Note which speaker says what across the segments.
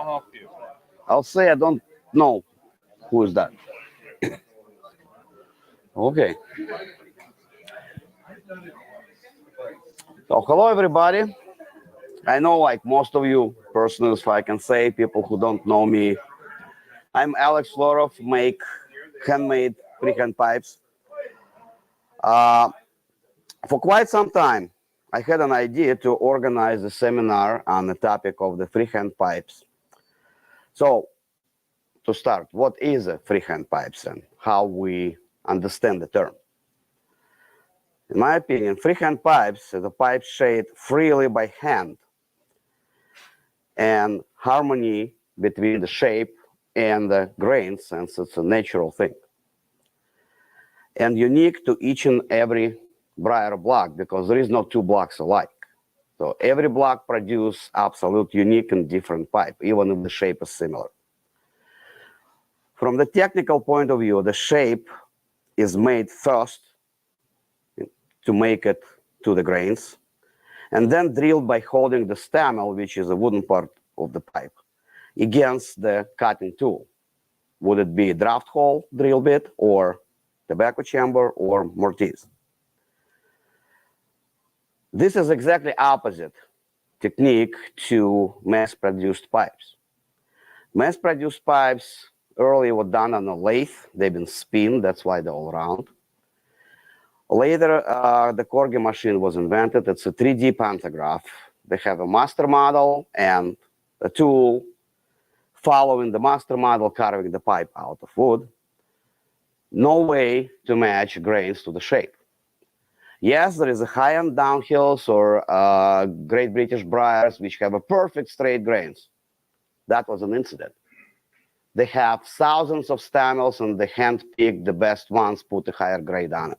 Speaker 1: I'll help you.
Speaker 2: I'll say I don't know who is that. Okay. So hello everybody. I know like most of you personally, if I can say, people who don't know me. I'm Alex Florov, make handmade freehand pipes. Uh, for quite some time, I had an idea to organize a seminar on the topic of the freehand pipes. So to start, what is a freehand pipes and how we understand the term? In my opinion, freehand pipes is a pipe shaped freely by hand, and harmony between the shape and the grains, since it's a natural thing, and unique to each and every briar block, because there is no two blocks alike. So every block produces absolute unique and different pipe, even if the shape is similar. From the technical point of view, the shape is made first to make it to the grains, and then drilled by holding the stamel, which is a wooden part of the pipe, against the cutting tool. Would it be a draft hole drill bit, or tobacco chamber, or mortise? This is exactly opposite technique to mass-produced pipes. Mass-produced pipes earlier were done on a lathe. They've been spinned, that's why they're all round. Later, the Corgi machine was invented. It's a 3D pantograph. They have a master model and a tool following the master model, carving the pipe out of wood. No way to match grains to the shape. Yes, there is a high-end downhills or Great British briars which have a perfect straight grains. That was an incident. They have thousands of stamens and they hand-pick the best ones, put a higher grade on it.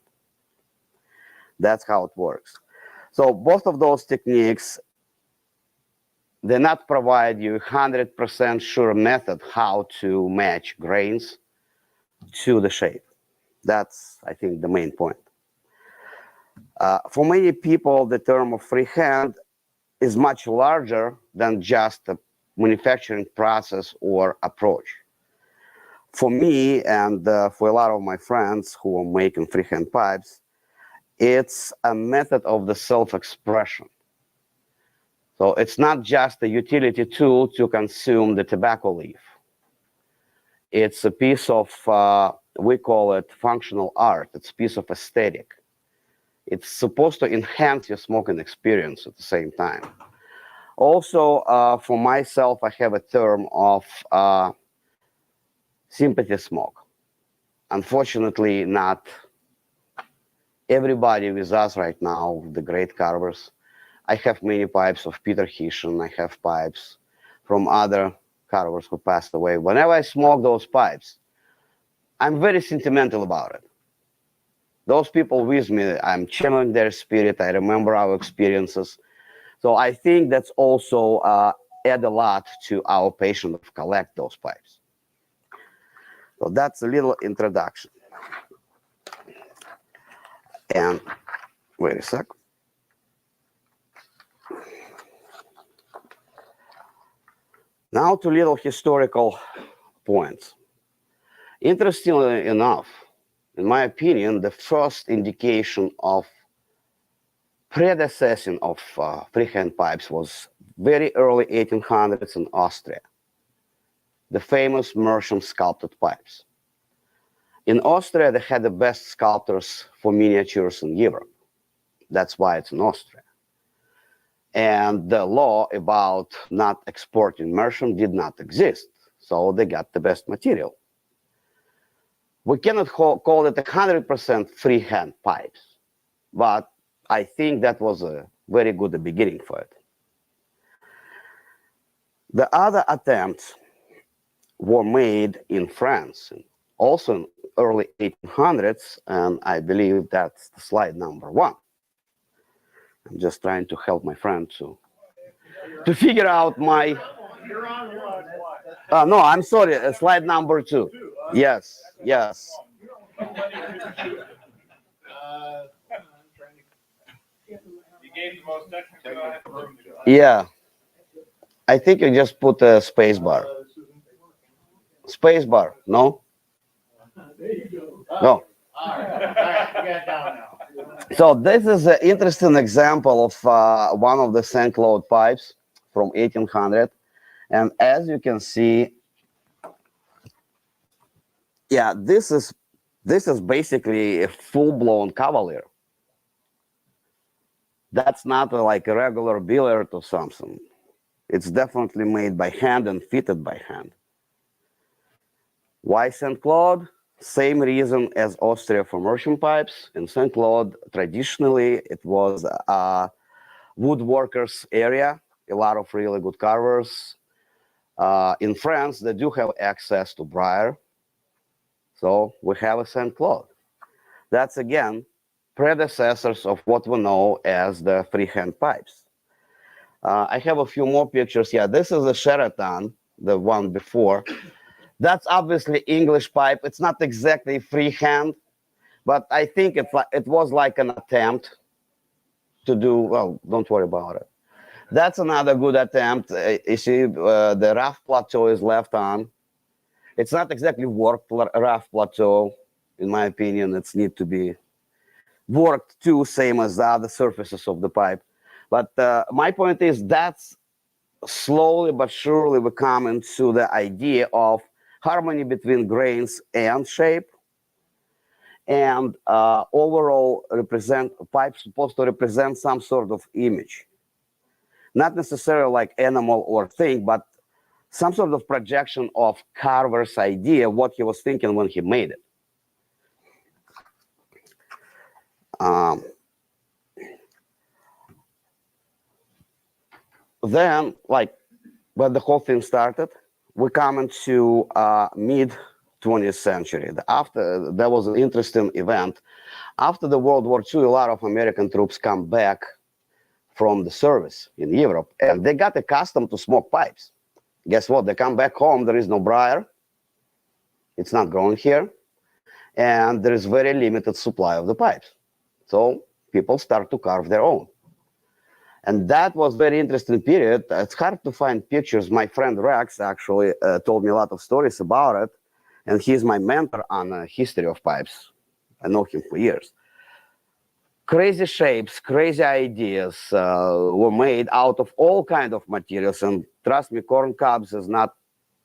Speaker 2: That's how it works. So both of those techniques, they not provide you 100% sure method how to match grains to the shape. That's, I think, the main point. For many people, the term of freehand is much larger than just a manufacturing process or approach. For me and for a lot of my friends who are making freehand pipes, it's a method of the self-expression. So it's not just a utility tool to consume the tobacco leaf. It's a piece of, we call it functional art. It's a piece of aesthetic. It's supposed to enhance your smoking experience at the same time. Also, for myself, I have a term of sympathy smoke. Unfortunately, not everybody with us right now, the great carvers. I have many pipes of Peter Hishen. I have pipes from other carvers who passed away. Whenever I smoke those pipes, I'm very sentimental about it. Those people with me, I'm channeling their spirit. I remember our experiences. So I think that's also add a lot to our passion to collect those pipes. So that's a little introduction. And wait a sec. Now to little historical points. Interestingly enough, in my opinion, the first indication of predecessing of freehand pipes was very early 1800s in Austria, the famous Mersham sculpted pipes. In Austria, they had the best sculptors for miniatures in Europe. That's why it's in Austria. And the law about not exporting Mersham did not exist, so they got the best material. We cannot call it 100% freehand pipes, but I think that was a very good beginning for it. The other attempts were made in France, also in early 1800s, and I believe that's the slide number 1. I'm just trying to help my friend to figure out my... no, I'm sorry, slide number 2. Yes, yes. Yeah. I think you just put a space bar. Space bar, no?
Speaker 1: There you go.
Speaker 2: No.
Speaker 1: All right, we got it down now.
Speaker 2: So this is an interesting example of one of the St. Claude pipes from 1800. And as you can see, yeah, this is basically a full-blown Cavalier. That's not like a regular billiard or something. It's definitely made by hand and fitted by hand. Why St. Claude? Same reason as Austria for merchant pipes. In St. Claude, traditionally, it was a woodworkers area, a lot of really good carvers. In France, they do have access to briar. So we have a St. Claude. That's, again, predecessors of what we know as the freehand pipes. I have a few more pictures. Yeah, this is the Sheraton, the one before. That's obviously English pipe. It's not exactly freehand, but I think it was like an attempt to do, well, don't worry about it. That's another good attempt. You see, the rough plateau is left on. It's not exactly worked rough plateau, in my opinion. It's need to be worked too, same as the other surfaces of the pipe. But my point is that's slowly but surely we come into the idea of harmony between grains and shape. And overall, pipe supposed to represent some sort of image. Not necessarily like animal or thing, but some sort of projection of carver's idea, what he was thinking when he made it. Then, like, when the whole thing started, we come into mid 20th century. After there was an interesting event. After the World War II, a lot of American troops come back from the service in Europe, and they got accustomed to smoke pipes. Guess what? They come back home, there is no briar. It's not growing here. And there is very limited supply of the pipes. So people start to carve their own. And that was very interesting period. It's hard to find pictures. My friend Rex actually told me a lot of stories about it. And he's my mentor on history of pipes. I know him for years. Crazy shapes, crazy ideas were made out of all kinds of materials. And trust me, corn cobs is not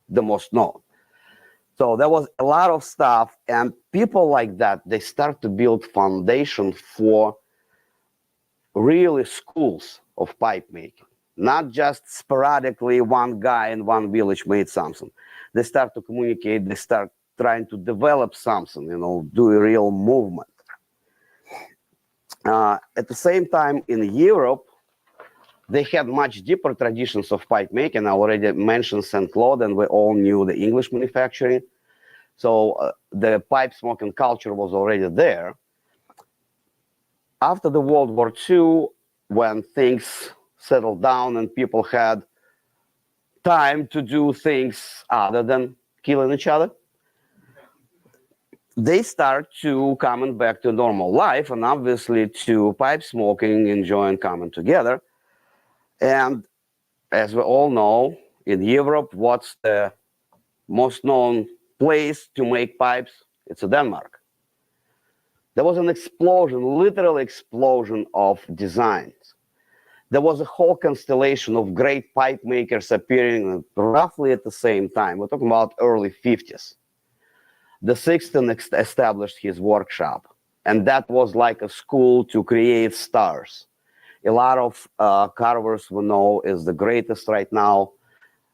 Speaker 2: the most known. So there was a lot of stuff. And people like that, they start to build foundation for really schools of pipe making. Not just sporadically one guy in one village made something. They start to communicate. They start trying to develop something, do a real movement. At the same time, in Europe, they had much deeper traditions of pipe making. I already mentioned St. Claude, and we all knew the English manufacturing. So the pipe smoking culture was already there. After the World War II, when things settled down and people had time to do things other than killing each other, they start to coming back to normal life, and obviously to pipe smoking, enjoying coming together. And as we all know, in Europe, what's the most known place to make pipes? It's Denmark. There was an explosion, literal explosion of designs. There was a whole constellation of great pipe makers appearing roughly at the same time. We're talking about early 50s. The Sixten established his workshop, and that was like a school to create stars. A lot of carvers we know is the greatest right now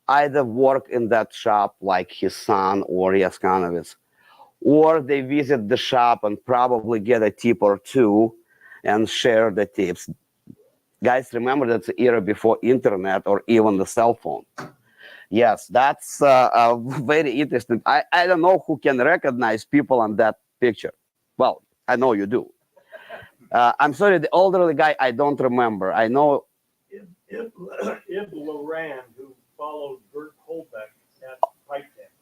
Speaker 2: either work in that shop like his son or Yaskanovitz, or they visit the shop and probably get a tip or two and share the tips. Guys, remember that's the era before internet or even the cell phone. Yes, that's very interesting. I don't know who can recognize people on that picture. Well, I know you do. I'm sorry, the elderly guy, I don't remember. I know.
Speaker 1: Ib Loran, who followed Bert Holbeck at Pipe Deck.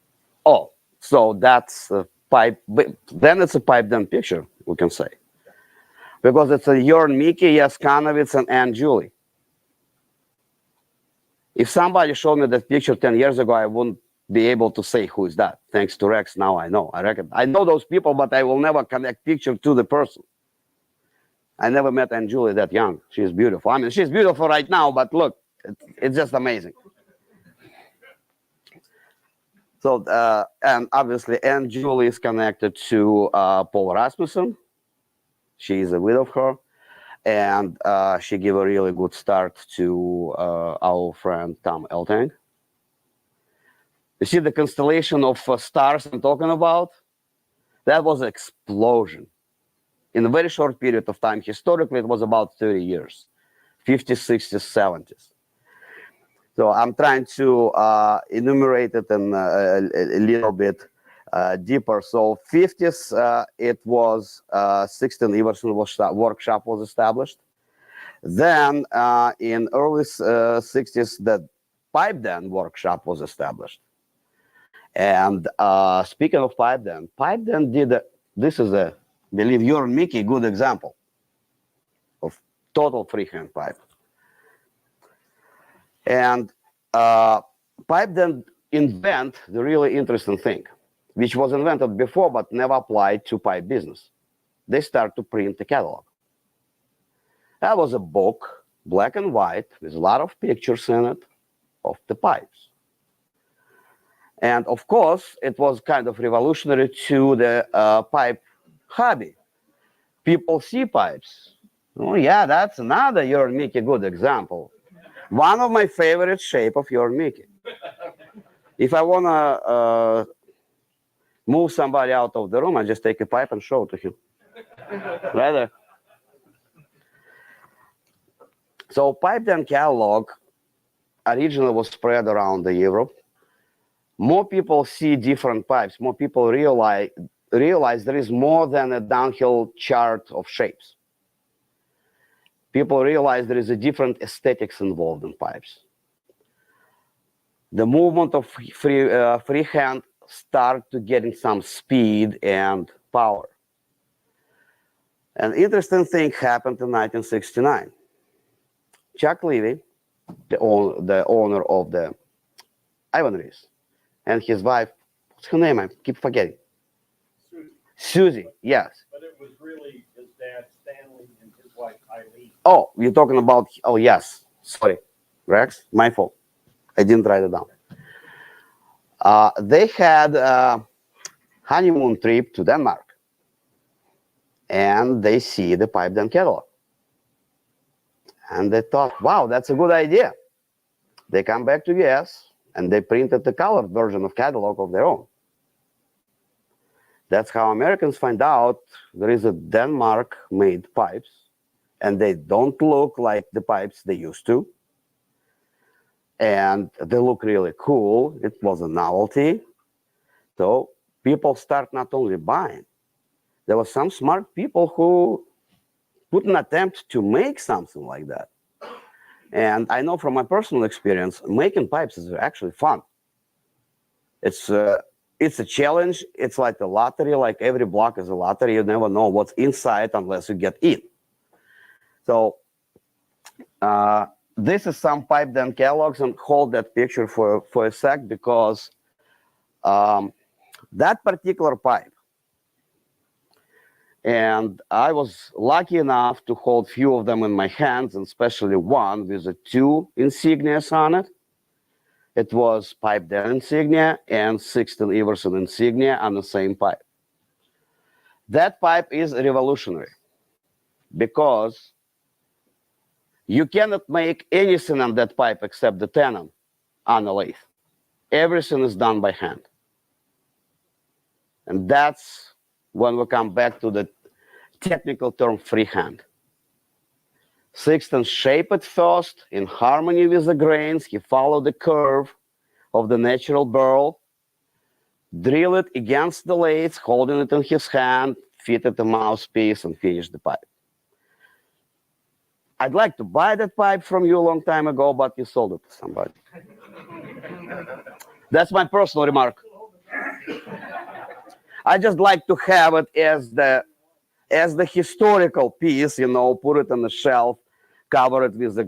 Speaker 2: Oh, so that's a pipe. Then it's a pipe down picture, we can say. Because it's a Jörn Mickey, Yaskanovitz, and Ann Julie. If somebody showed me that picture 10 years ago, I wouldn't be able to say who is that. Thanks to Rex, now I know. I know those people, but I will never connect picture to the person. I never met Aunt Julie that young. She's beautiful. I mean, she's beautiful right now, but look, it's just amazing. So, and obviously, Aunt Julie is connected to Paul Rasmussen. She is a widow of her. And she gave a really good start to our friend Tom Eltang. You see the constellation of stars I'm talking about? That was an explosion. In a very short period of time, historically, it was about 30 years, 50s, 60s, 70s. So I'm trying to enumerate it in a little bit deeper. So 50s, it was Sixten Iverson workshop was established. Then in early 60s, the pipe den workshop was established. And speaking of pipe den did this is a, I believe you and Mickey, good example of total freehand pipe. And pipe den invent the really interesting thing, which was invented before but never applied to pipe business. They start to print a catalog. That was a book, black and white, with a lot of pictures in it of the pipes. And of course, it was kind of revolutionary to the pipe hobby. People see pipes. Oh yeah, that's another your Mickey good example. One of my favorite shape of your Mickey. If I want to move somebody out of the room, I just take a pipe and show it to him. Right there. So pipe den catalog originally was spread around the Europe. More people see different pipes. More people realize there is more than a downhill chart of shapes. People realize there is a different aesthetics involved in pipes. The movement of freehand start to getting some speed and power. An interesting thing happened in 1969. Chuck Levy, the owner of the Ivanries, and his wife, what's her name? I keep forgetting. Susie, yes.
Speaker 1: But it was really his dad, Stanley, and his wife, Eileen.
Speaker 2: Oh, you're talking about, oh, yes. Sorry, Rex, my fault. I didn't write it down. They had a honeymoon trip to Denmark, and they see the pipe den catalog. And they thought, wow, that's a good idea. They come back to US, and they printed the colored version of catalog of their own. That's how Americans find out there is a Denmark-made pipes, and they don't look like the pipes they used to. And they look really cool. It was a novelty. So people start not only buying. There were some smart people who put an attempt to make something like that. And I know from my personal experience, making pipes is actually fun. It's a challenge. It's like a lottery. Like every block is a lottery. You never know what's inside unless you get in. So this is some pipe den catalogs, and hold that picture for a sec, because that particular pipe, and I was lucky enough to hold few of them in my hands, and especially one with the 2 insignias on it. It was pipe den insignia and Sixten Iverson insignia on the same pipe. That pipe is revolutionary because you cannot make anything on that pipe except the tenon on a lathe. Everything is done by hand. And that's when we come back to the technical term freehand. Sixten shaped it first in harmony with the grains. He followed the curve of the natural burl, drill it against the lathe, holding it in his hand, fitted the mouthpiece, and finished the pipe. I'd like to buy that pipe from you a long time ago, but you sold it to somebody. That's my personal remark. I just like to have it as the historical piece, you know, put it on the shelf cover it with the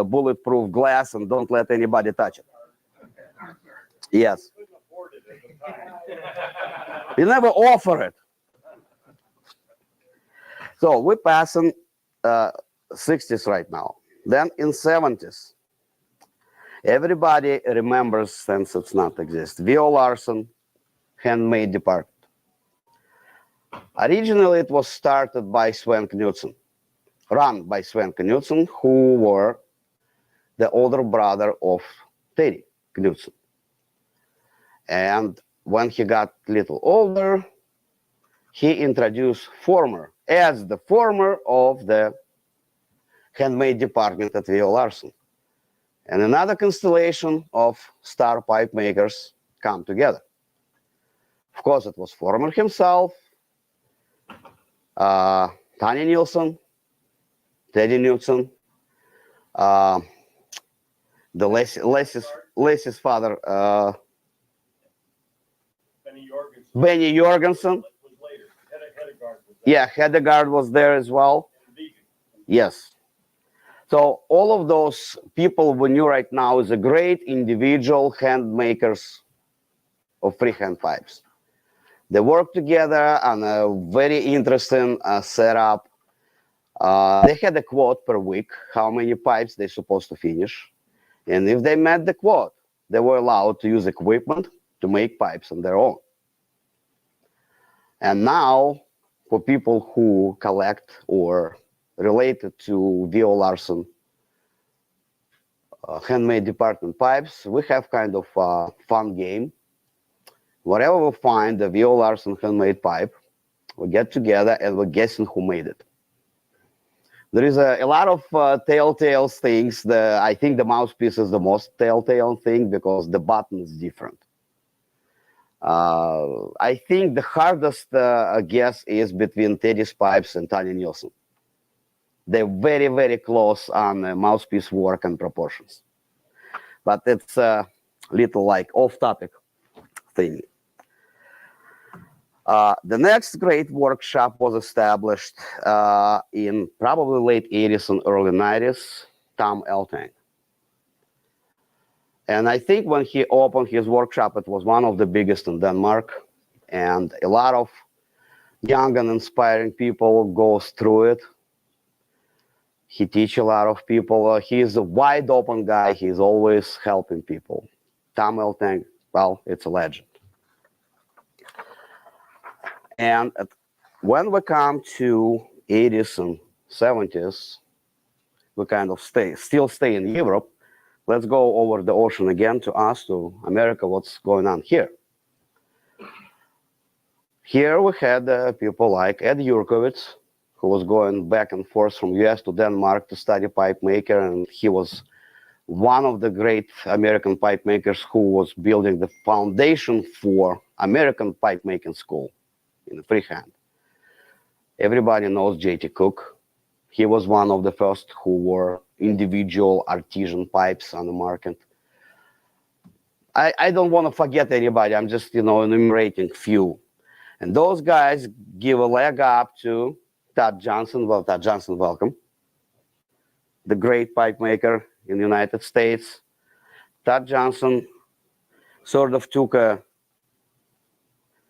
Speaker 2: bulletproof glass, and don't let anybody touch it. Yes.
Speaker 1: Couldn't afford it at the time.
Speaker 2: You never offer it. So we're passing 60s right now. Then in 70s, everybody remembers, since it's not exist, V.O. Larson handmade department. Originally, it was started by Sven Knudsen, run by Sven Knudsen, who were the older brother of Teddy Knudsen. And when he got a little older, he introduced as the former of the handmade department at V.O. Larson. And another constellation of star pipe makers come together. Of course, it was former himself, Tanya Nilsson, Teddy Knudsen, the Lacy's father, Benny Jorgensen.
Speaker 1: Was later. Hedegaard was there.
Speaker 2: Yeah, Hedegaard was there as well.
Speaker 1: And Vegan.
Speaker 2: Yes. So all of those people we knew right now is a great individual hand makers of freehand pipes. They work together on a very interesting setup. They had a quote per week, how many pipes they're supposed to finish. And if they met the quote, they were allowed to use equipment to make pipes on their own. And now, for people who collect or related to V.O. Larson handmade department pipes, we have kind of a fun game. Wherever we find the V.O. Larson handmade pipe, we get together and we're guessing who made it. There is a lot of telltale things. I think the mouthpiece is the most telltale thing because the button is different. I think the hardest guess is between Teddy's pipes and Tanya Nilsson. They're very, very close on mouthpiece work and proportions. But it's a little like off-topic thing. The next great workshop was established in probably late 80s and early 90s, Tom Eltang. And I think when he opened his workshop, it was one of the biggest in Denmark. And a lot of young and inspiring people goes through it. He teaches a lot of people. He's a wide open guy. He's always helping people. Tom Eltang, well, it's a legend. And when we come to 80s and 70s, we kind of still stay in Europe. Let's go over the ocean again to us, to America, what's going on here. Here we had people like Ed Jurkovitz, who was going back and forth from US to Denmark to study pipe maker, and he was one of the great American pipe makers who was building the foundation for American pipe making school in freehand. Everybody knows J.T. Cook. He was one of the first who were individual artisan pipes on the market. I don't want to forget anybody. I'm just, enumerating few. And those guys give a leg up to Todd Johnson. Well, Todd Johnson, welcome. The great pipe maker in the United States. Todd Johnson sort of took a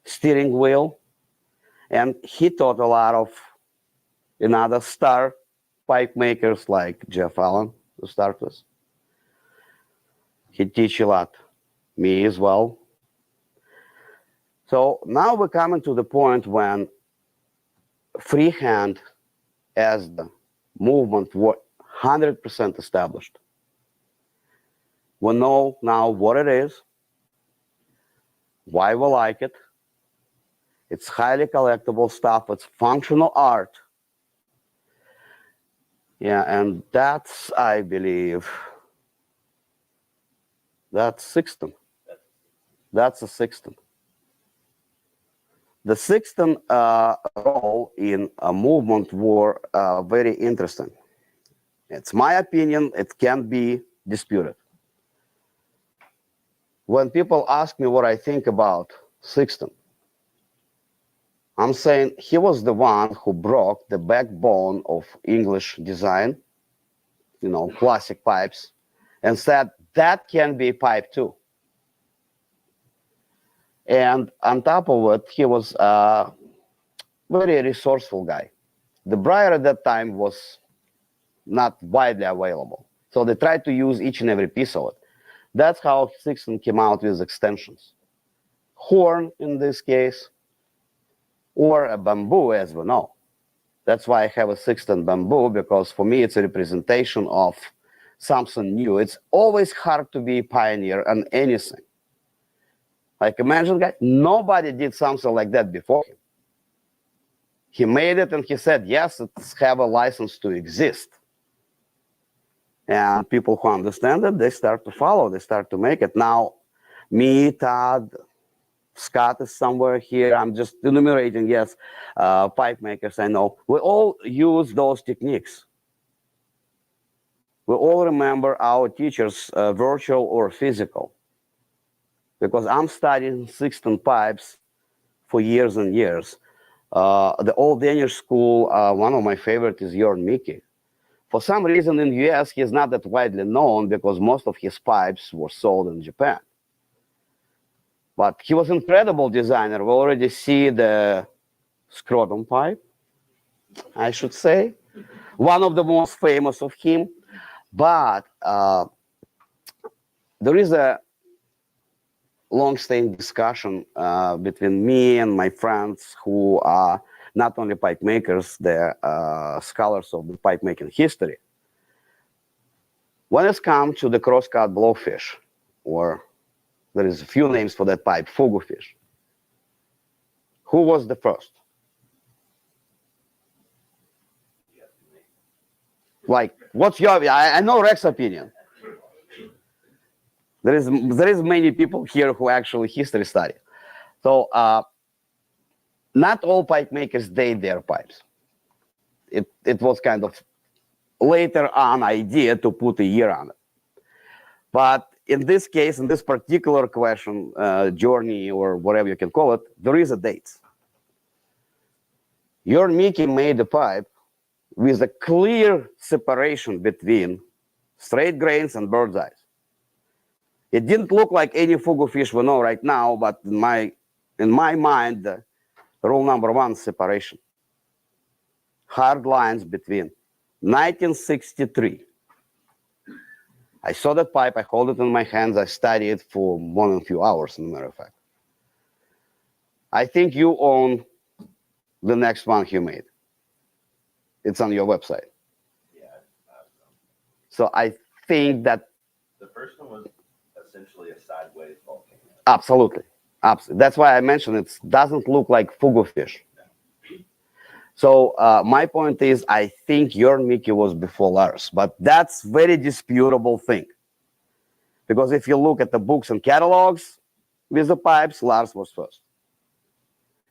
Speaker 2: steering wheel, and he taught a lot of another star pipe makers like Jeff Allen to start with. He teach a lot, me as well. So now we're coming to the point when freehand as the movement was 100% established. We know now what it is, why we like it. It's highly collectible stuff. It's functional art. Yeah, and that's, I believe, that's Sixton. That's a Sixton. The Sixton role in a movement were very interesting. It's my opinion. It can't be disputed. When people ask me what I think about Sixton, I'm saying he was the one who broke the backbone of English design classic pipes, and said that can be pipe too. And on top of it, he was a very resourceful guy. The briar at that time was not widely available, so they tried to use each and every piece of it. That's how Sixton came out with extensions. Horn, in this case, or a bamboo, as we know. That's why I have a Sixton bamboo, because for me, it's a representation of something new. It's always hard to be a pioneer on anything. Like, imagine, guys, nobody did something like that before him. He made it and he said, yes, it's have a license to exist. And people who understand it, they start to follow, they start to make it. Now, me, Todd, Scott is somewhere here. I'm just enumerating, yes, pipe makers I know. We all use those techniques. We all remember our teachers, virtual or physical. Because I'm studying Sixton pipes for years and years. The old Danish school, one of my favorites is Jörn Mickey. For some reason in the US, he's not that widely known because most of his pipes were sold in Japan. But he was an incredible designer. We already see the scrotum pipe, I should say. One of the most famous of him. But there is a long-standing discussion between me and my friends who are not only pipe makers, they're scholars of the pipe making history. When it's come to the cross-cut blowfish, or there is a few names for that pipe, fugu fish, who was the first? Like, what's your, I know Rex's opinion. There is many people here who actually history study. So not all pipe makers date their pipes. It was kind of later on idea to put a year on it. But in this case, in this particular question, journey or whatever you can call it, there is a date. Your Mickey made a pipe with a clear separation between straight grains and bird's eyes. It didn't look like any fugu fish we know right now, but in my mind, rule number one, separation. Hard lines between 1963. I saw that pipe, I hold it in my hands, I studied it for more than a few hours, as a matter of fact. I think you own the next one you made. It's on your website.
Speaker 3: Yeah.
Speaker 2: So I think that
Speaker 3: The first one was essentially a sideways volcano.
Speaker 2: absolutely. That's why I mentioned it doesn't look like fugu fish. So my point is, I think your Mickey was before Lars, but that's very disputable thing. Because if you look at the books and catalogs with the pipes, Lars was first.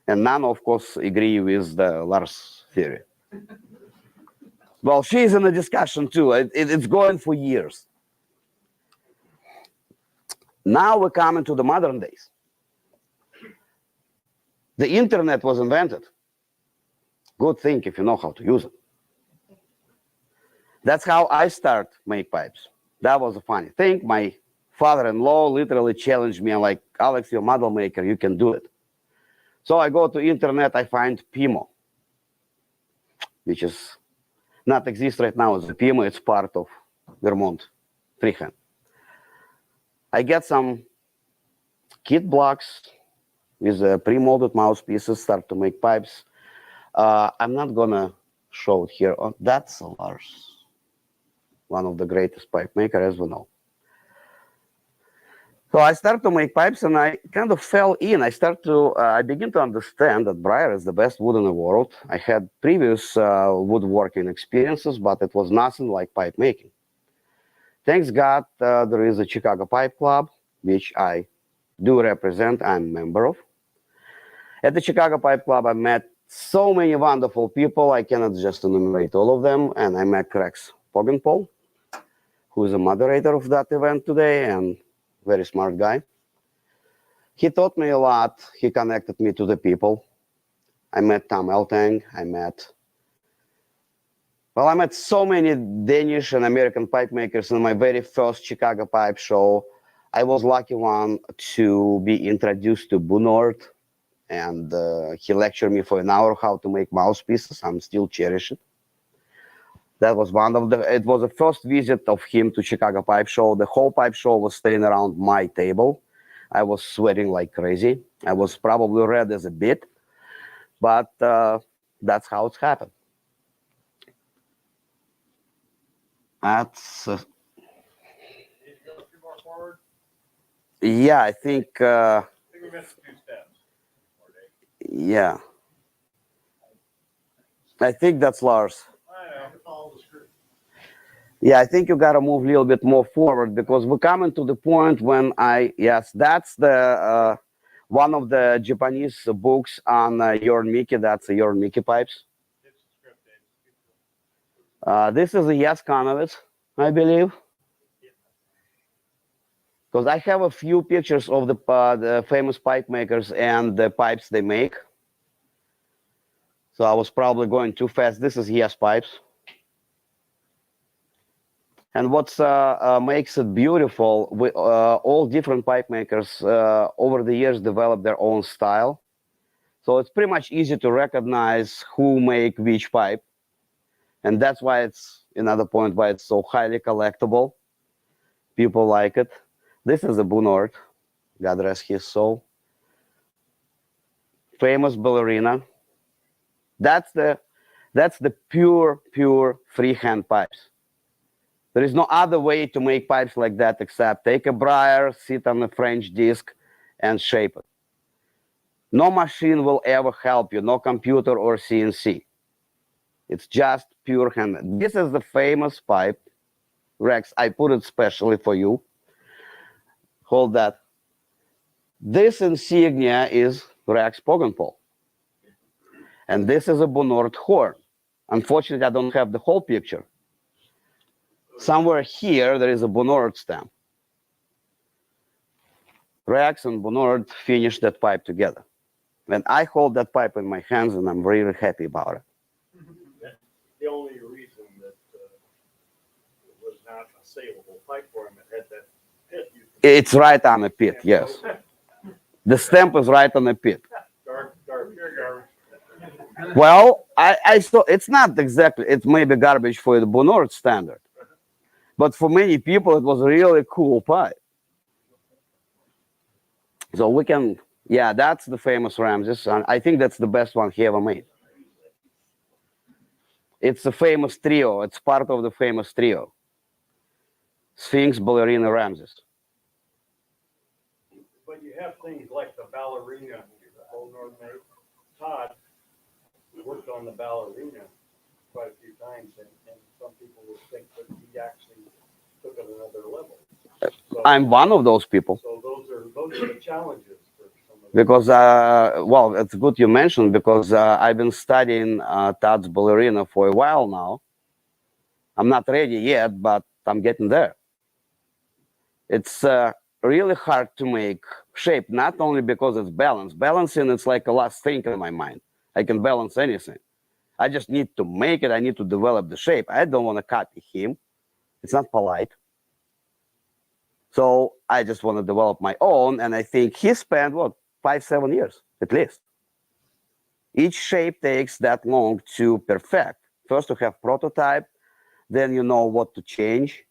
Speaker 2: And none, of course, agree with the Lars theory. Well, she's in a discussion too. It's going for years. Now we're coming to the modern days. The internet was invented. Good thing if you know how to use it. That's how I start make pipes. That was a funny thing. My father-in-law literally challenged me, like, Alex, you're a model maker, you can do it. So I go to internet, I find Pimo, which is not exist right now as a Pimo, it's part of Vermont Freehand. I get some kit blocks with pre-molded mouthpieces, start to make pipes. I'm not gonna show it here. Oh, that's Lars, one of the greatest pipe makers, as we know. So I start to make pipes, and I kind of fell in. I begin to understand that briar is the best wood in the world. I had previous woodworking experiences, but it was nothing like pipe making. Thanks God, there is a Chicago Pipe Club, which I do represent. I'm a member of. At the Chicago Pipe Club, I met so many wonderful people. I cannot just enumerate all of them. And I met Rex Pogenpol, who is a moderator of that event today and very smart guy. He taught me a lot. He connected me to the people. I met Tom Eltang. I met Well, I met so many Danish and American pipe makers in my very first Chicago pipe show. I was lucky one to be introduced to Bunort, and he lectured me for an hour how to make mouthpieces. I'm still cherish it. That was one of the. It was the first visit of him to Chicago Pipe Show. The whole pipe show was staying around my table. I was sweating like crazy. I was probably red as a bit, but that's how it's happened. That's
Speaker 1: Need to go a few more forward.
Speaker 2: yeah. I think
Speaker 1: I think we missed 2 steps. Or Dave.
Speaker 2: yeah. I think that's Lars.
Speaker 1: I know. Follow the script.
Speaker 2: Yeah, I think you gotta move a little bit more forward because we're coming to the point when yes, that's the one of the Japanese books on Yorn Mickey. That's the Yorn Mickey pipes.
Speaker 1: It's the script, Dave.
Speaker 2: This is a Yes Kanovitz, I believe. Because I have a few pictures of the famous pipe makers and the pipes they make. So I was probably going too fast. This is Yes pipes. And what makes it beautiful, all different pipe makers over the years develop their own style. So it's pretty much easy to recognize who make which pipe. And that's why it's another point why it's so highly collectible. People like it. This is a Bunort, God rest his soul. Famous ballerina. That's the pure freehand pipes. There is no other way to make pipes like that except take a briar, sit on a French disc, and shape it. No machine will ever help you, no computer or CNC. It's just pure hand. This is the famous pipe, Rex. I put it specially for you. Hold that. This insignia is Rex Pogenpol. And this is a Bunort horn. Unfortunately, I don't have the whole picture. Somewhere here, there is a Bunort stamp. Rex and Bunort finished that pipe together. And I hold that pipe in my hands, and I'm really happy about it.
Speaker 1: The only reason that it was not a saleable pipe for him, it had that pit.
Speaker 2: It's right on the pit, yes. The stamp is right on the pit.
Speaker 1: Pure garbage.
Speaker 2: Well, I saw it's not exactly, it's maybe garbage for the Bunort standard. But for many people, it was a really cool pipe. So we can, yeah, that's the famous Ramses. And I think that's the best one he ever made. It's a famous trio. It's part of the famous trio. Sphinx, Ballerina, Ramses.
Speaker 1: But you have things like the ballerina, old North made. Todd worked on the ballerina quite a few times, and some people would think that he actually took it another level. So,
Speaker 2: I'm one of those people.
Speaker 1: So those are the challenges for some of
Speaker 2: Because, well, it's good you mentioned because I've been studying Todd's ballerina for a while now. I'm not ready yet, but I'm getting there. It's really hard to make shape, not only because it's balanced. Balancing, it's like a last thing in my mind. I can balance anything. I just need to make it. I need to develop the shape. I don't want to copy him. It's not polite. So I just want to develop my own. And I think he spent, what, 5-7 years at least. Each shape takes that long to perfect. First, to have prototype. Then you know what to change.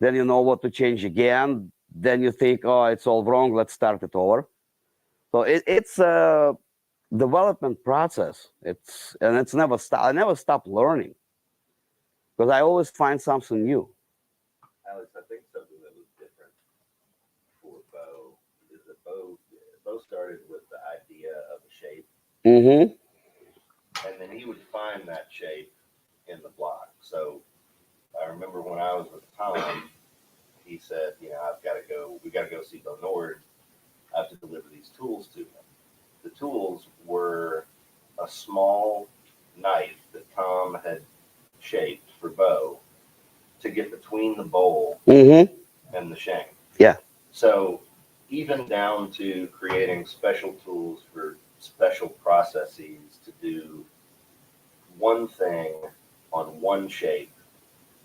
Speaker 2: Then you know what to change again. Then you think, oh, it's all wrong. Let's start it over. So it's a development process. It's never stop. I never stop learning because I always find something new.
Speaker 3: Alex, I think something that was different for Bo is that Bo started with the idea of a shape, and then he would find that shape in the block. So I remember when I was with Tom, he said, you know, we got to go see Bo Nord. I have to deliver these tools to him. The tools were a small knife that Tom had shaped for Bo to get between the bowl and the shank.
Speaker 2: Yeah.
Speaker 3: So even down to creating special tools for special processes to do one thing on one shape.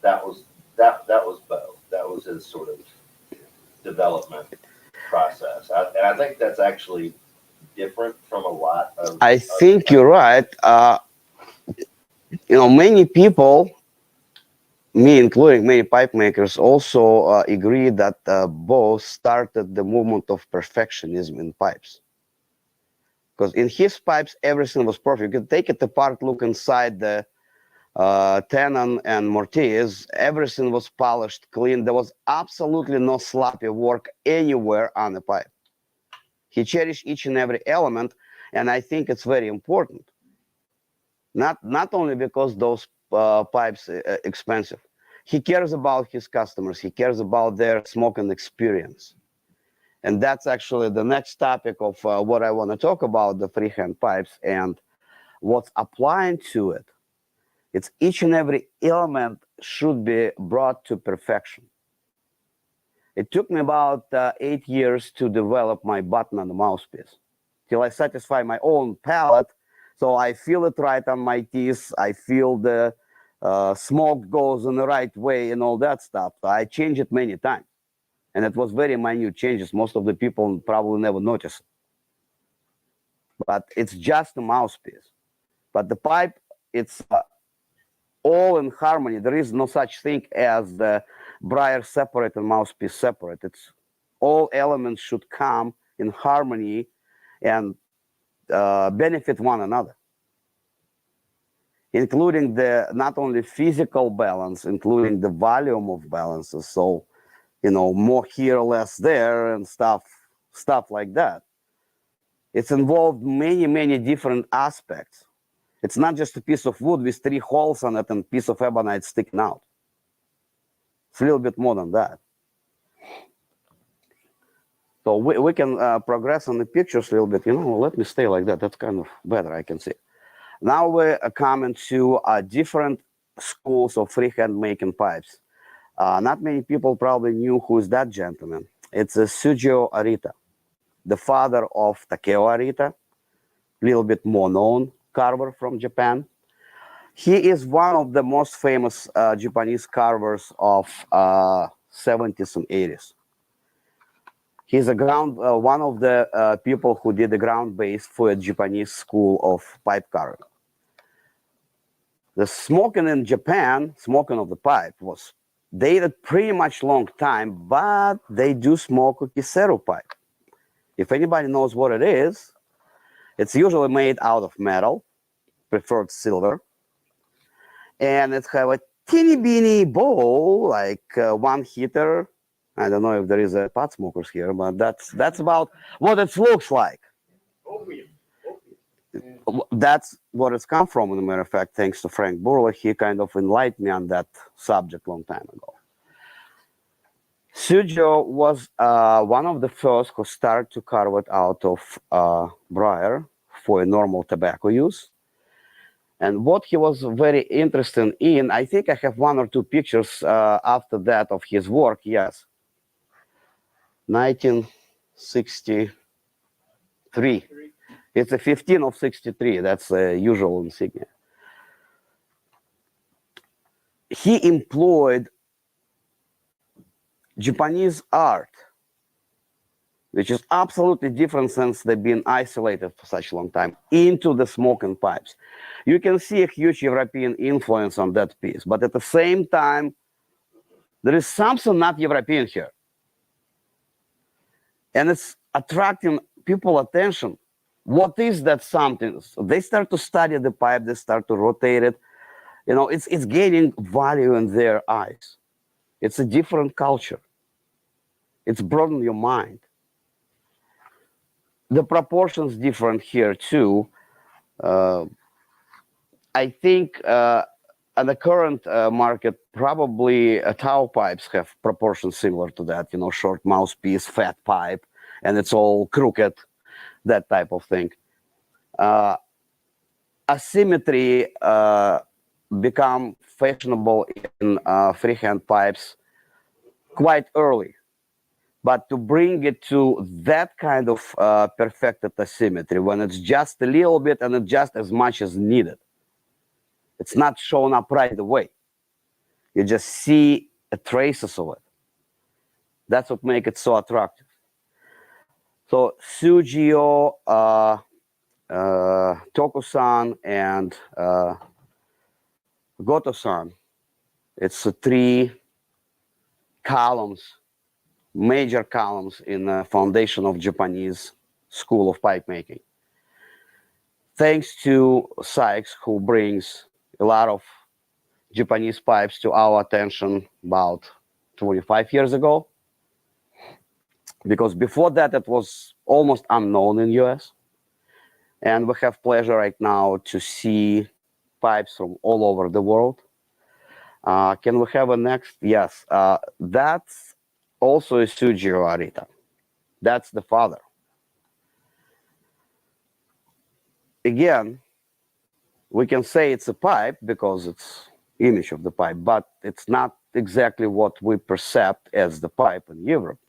Speaker 3: That was Bo. That was his sort of development process. And I think that's actually different from a lot of.
Speaker 2: I think you're right. Many people, me including many pipe makers, also agree that Bo started the movement of perfectionism in pipes. Because in his pipes, everything was perfect. You could take it apart, look inside the tenon and mortise. Everything was polished, clean. There was absolutely no sloppy work anywhere on the pipe. He cherished each and every element, and I think it's very important. Not only because those pipes are expensive. He cares about his customers. He cares about their smoking experience. And that's actually the next topic of what I want to talk about, the freehand pipes and what's applying to it. It's each and every element should be brought to perfection. It took me about 8 years to develop my button on the mouthpiece till I satisfy my own palate. So I feel it right on my teeth. I feel the smoke goes in the right way and all that stuff. So I changed it many times. And it was very minute changes. Most of the people probably never notice it. But it's just a mouthpiece. But the pipe, it's all in harmony. There is no such thing as the briar separate and mouthpiece separate. It's all elements should come in harmony and benefit one another, including the not only physical balance, including the volume of balances. So, more here, less there, and stuff like that. It's involved many different aspects. It's not just a piece of wood with 3 holes on it and a piece of ebonite sticking out. It's a little bit more than that. So we can progress on the pictures a little bit. Let me stay like that. That's kind of better, I can see. Now we're coming to different schools of freehand making pipes. Not many people probably knew who is that gentleman. It's Sugio Arita, the father of Takeo Arita, a little bit more known carver from Japan. He is one of the most famous Japanese carvers of 70s and 80s. He's one of the people who did the ground base for a Japanese school of pipe carving. The smoking in Japan, smoking of the pipe, was dated pretty much long time, but they do smoke a Kiseru pipe. If anybody knows what it is, it's usually made out of metal, preferred silver, and it have a teeny beeny bowl, like one heater. I don't know if there is a pot smokers here, but that's about what it looks like. That's what it's come from, as a matter of fact, thanks to Frank Burley. He kind of enlightened me on that subject long time ago. Sugio was one of the first who started to carve it out of briar for a normal tobacco use. And what he was very interested in, I think I have 1 or 2 pictures after that of his work, yes. 1963. It's a 15 of 63. That's a usual insignia. He employed Japanese art, which is absolutely different since they've been isolated for such a long time, into the smoking pipes. You can see a huge European influence on that piece, but at the same time, there is something not European here. And it's attracting people attention. What is that something? So they start to study the pipe, they start to rotate it. It's gaining value in their eyes. It's a different culture. It's broadened your mind. The proportions different here too. I think on the current market, probably towel pipes have proportions similar to that. Short mouthpiece, fat pipe, and it's all crooked, that type of thing. Asymmetry become fashionable in freehand pipes quite early. But to bring it to that kind of perfected asymmetry, when it's just a little bit and it's just as much as needed, It's not shown up right away. You just see traces of it. That's what makes it so attractive. So Sujio, Tokusan, and Goto-san, it's three columns, major columns in the foundation of Japanese school of pipe making. Thanks to Sykes, who brings a lot of Japanese pipes to our attention about 25 years ago. Because before that, it was almost unknown in US. And we have pleasure right now to see pipes from all over the world. Can we have a next? Yes, that's also Sujiro Arita. That's the father. Again, we can say it's a pipe because it's image of the pipe, but it's not exactly what we perceive as the pipe in Europe.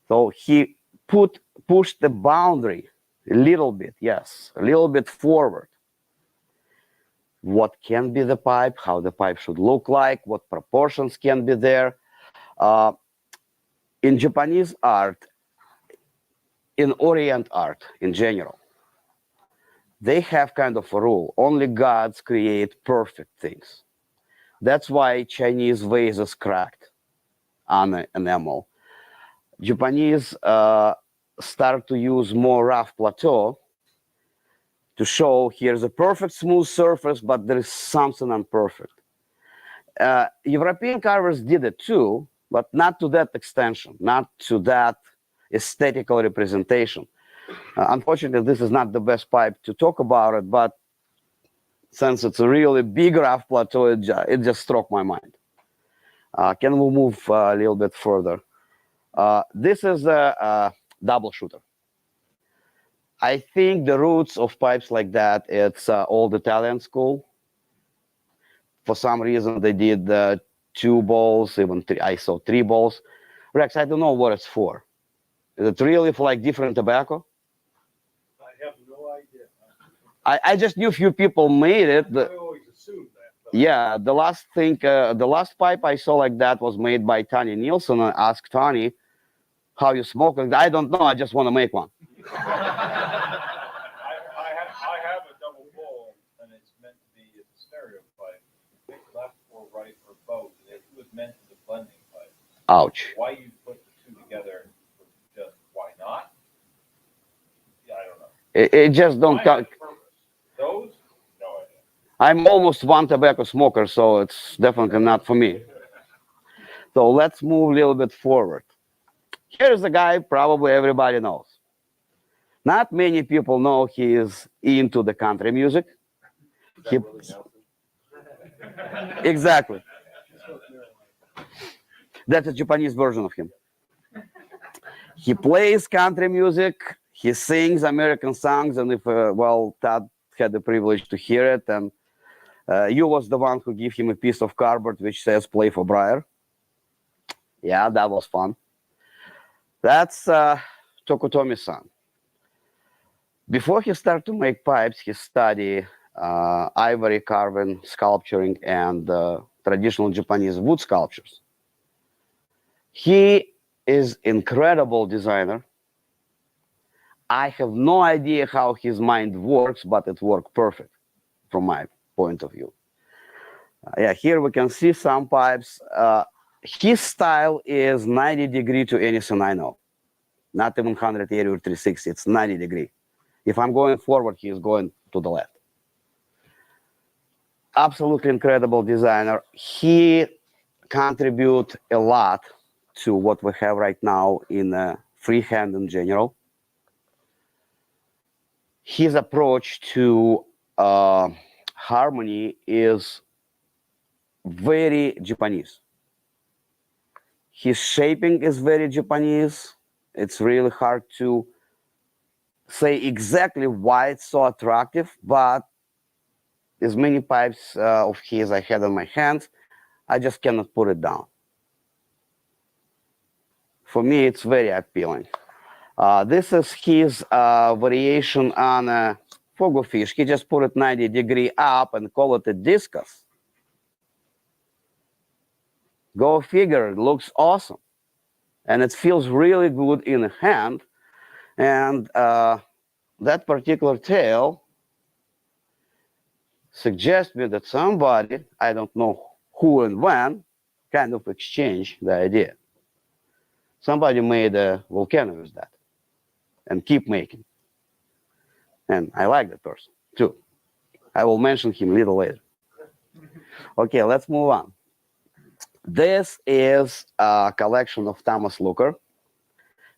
Speaker 2: So he pushed the boundary a little bit, yes, a little bit forward. What can be the pipe, how the pipe should look like, what proportions can be there. In Japanese art, in Orient art in general, they have kind of a rule. Only gods create perfect things. That's why Chinese vases cracked on enamel. Japanese start to use more rough plateau to show here's a perfect smooth surface, but there is something imperfect. European carvers did it too, but not to that extension, not to that aesthetical representation. Unfortunately, this is not the best pipe to talk about it, but since it's a really big rough plateau, it just struck my mind. Can we move a little bit further? This is a double shooter. I think the roots of pipes like that, it's old Italian school. For some reason, they did 2 balls, even 3. I saw 3 balls. Rex, I don't know what it's for. Is it really for like different tobacco?
Speaker 1: I have no idea.
Speaker 2: I just knew a few people made it.
Speaker 1: I always assumed that.
Speaker 2: Yeah, the last pipe I saw like that was made by Tony Nielsen. I asked Tony, how you smoke it? I don't know, I just want to make one.
Speaker 4: I have a double bowl, and it's meant to be a stereo pipe. Pick left or right or both. It was meant as a blending pipe.
Speaker 2: Ouch.
Speaker 4: Why you put the two together? Just why not? Yeah, I don't know.
Speaker 2: It just don't count.
Speaker 4: Those? No idea.
Speaker 2: I'm almost one tobacco smoker, so it's definitely not for me. So let's move a little bit forward. Here's a guy probably everybody knows. Not many people know he is into the country music. Exactly. That's a Japanese version of him. He plays country music. He sings American songs, and if Todd had the privilege to hear it, and you was the one who gave him a piece of cardboard which says "Play for Briar." Yeah, that was fun. That's Tokutomi-san. Before he started to make pipes, he studied ivory carving, sculpturing, and traditional Japanese wood sculptures. He is incredible designer. I have no idea how his mind works, but it worked perfect from my point of view. Yeah, here we can see some pipes. His style is 90 degree to anything I know. Not even 180 or 360, it's 90 degree. If I'm going forward, he is going to the left. Absolutely incredible designer. He contributes a lot to what we have right now in freehand in general. His approach to harmony is very Japanese. His shaping is very Japanese. It's really hard to say exactly why it's so attractive, but as many pipes of his I had in my hands, I just cannot put it down. For me, it's very appealing. This is his variation on a fugu fish. He just put it 90-degree up and call it a discus. Go figure, it looks awesome. And it feels really good in the hand. And that particular tail suggests me that somebody, I don't know who and when, kind of exchanged the idea. Somebody made a volcano with that and keep making. And I like that person too. I will mention him a little later. Okay, let's move on. This is a collection of Thomas Looker,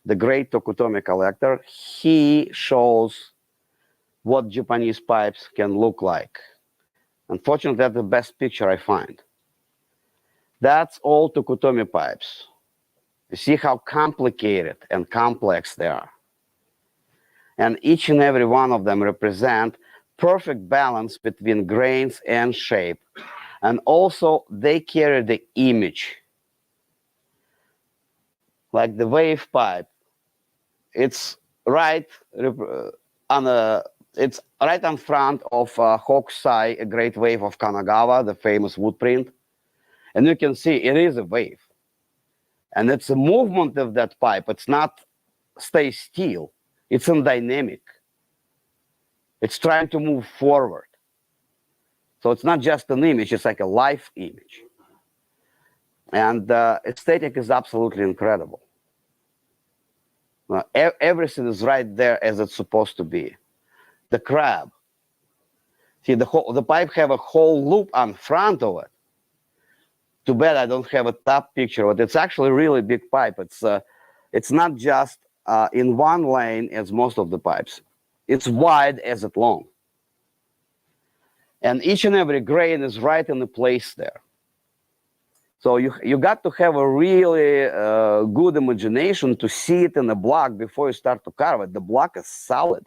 Speaker 2: the great Tokutomi collector. He shows what Japanese pipes can look like. Unfortunately, that's the best picture I find. That's all Tokutomi pipes. You see how complicated and complex they are. And each and every one of them represent perfect balance between grains and shape. And also, they carry the image. Like the wave pipe, it's right it's right in front of Hokusai, a great wave of Kanagawa, the famous wood print. And you can see it is a wave. And it's a movement of that pipe. It's not stay still. It's in dynamic. It's trying to move forward. So it's not just an image, it's like a life image. And the aesthetic is absolutely incredible. Everything is right there as it's supposed to be. The crab. See, the pipe have a whole loop on front of it. Too bad I don't have a top picture, but it's actually a really big pipe. It's not just in one lane as most of the pipes. It's wide as it's long. And each and every grain is right in the place there. So you got to have a really good imagination to see it in the block before you start to carve it. The block is solid.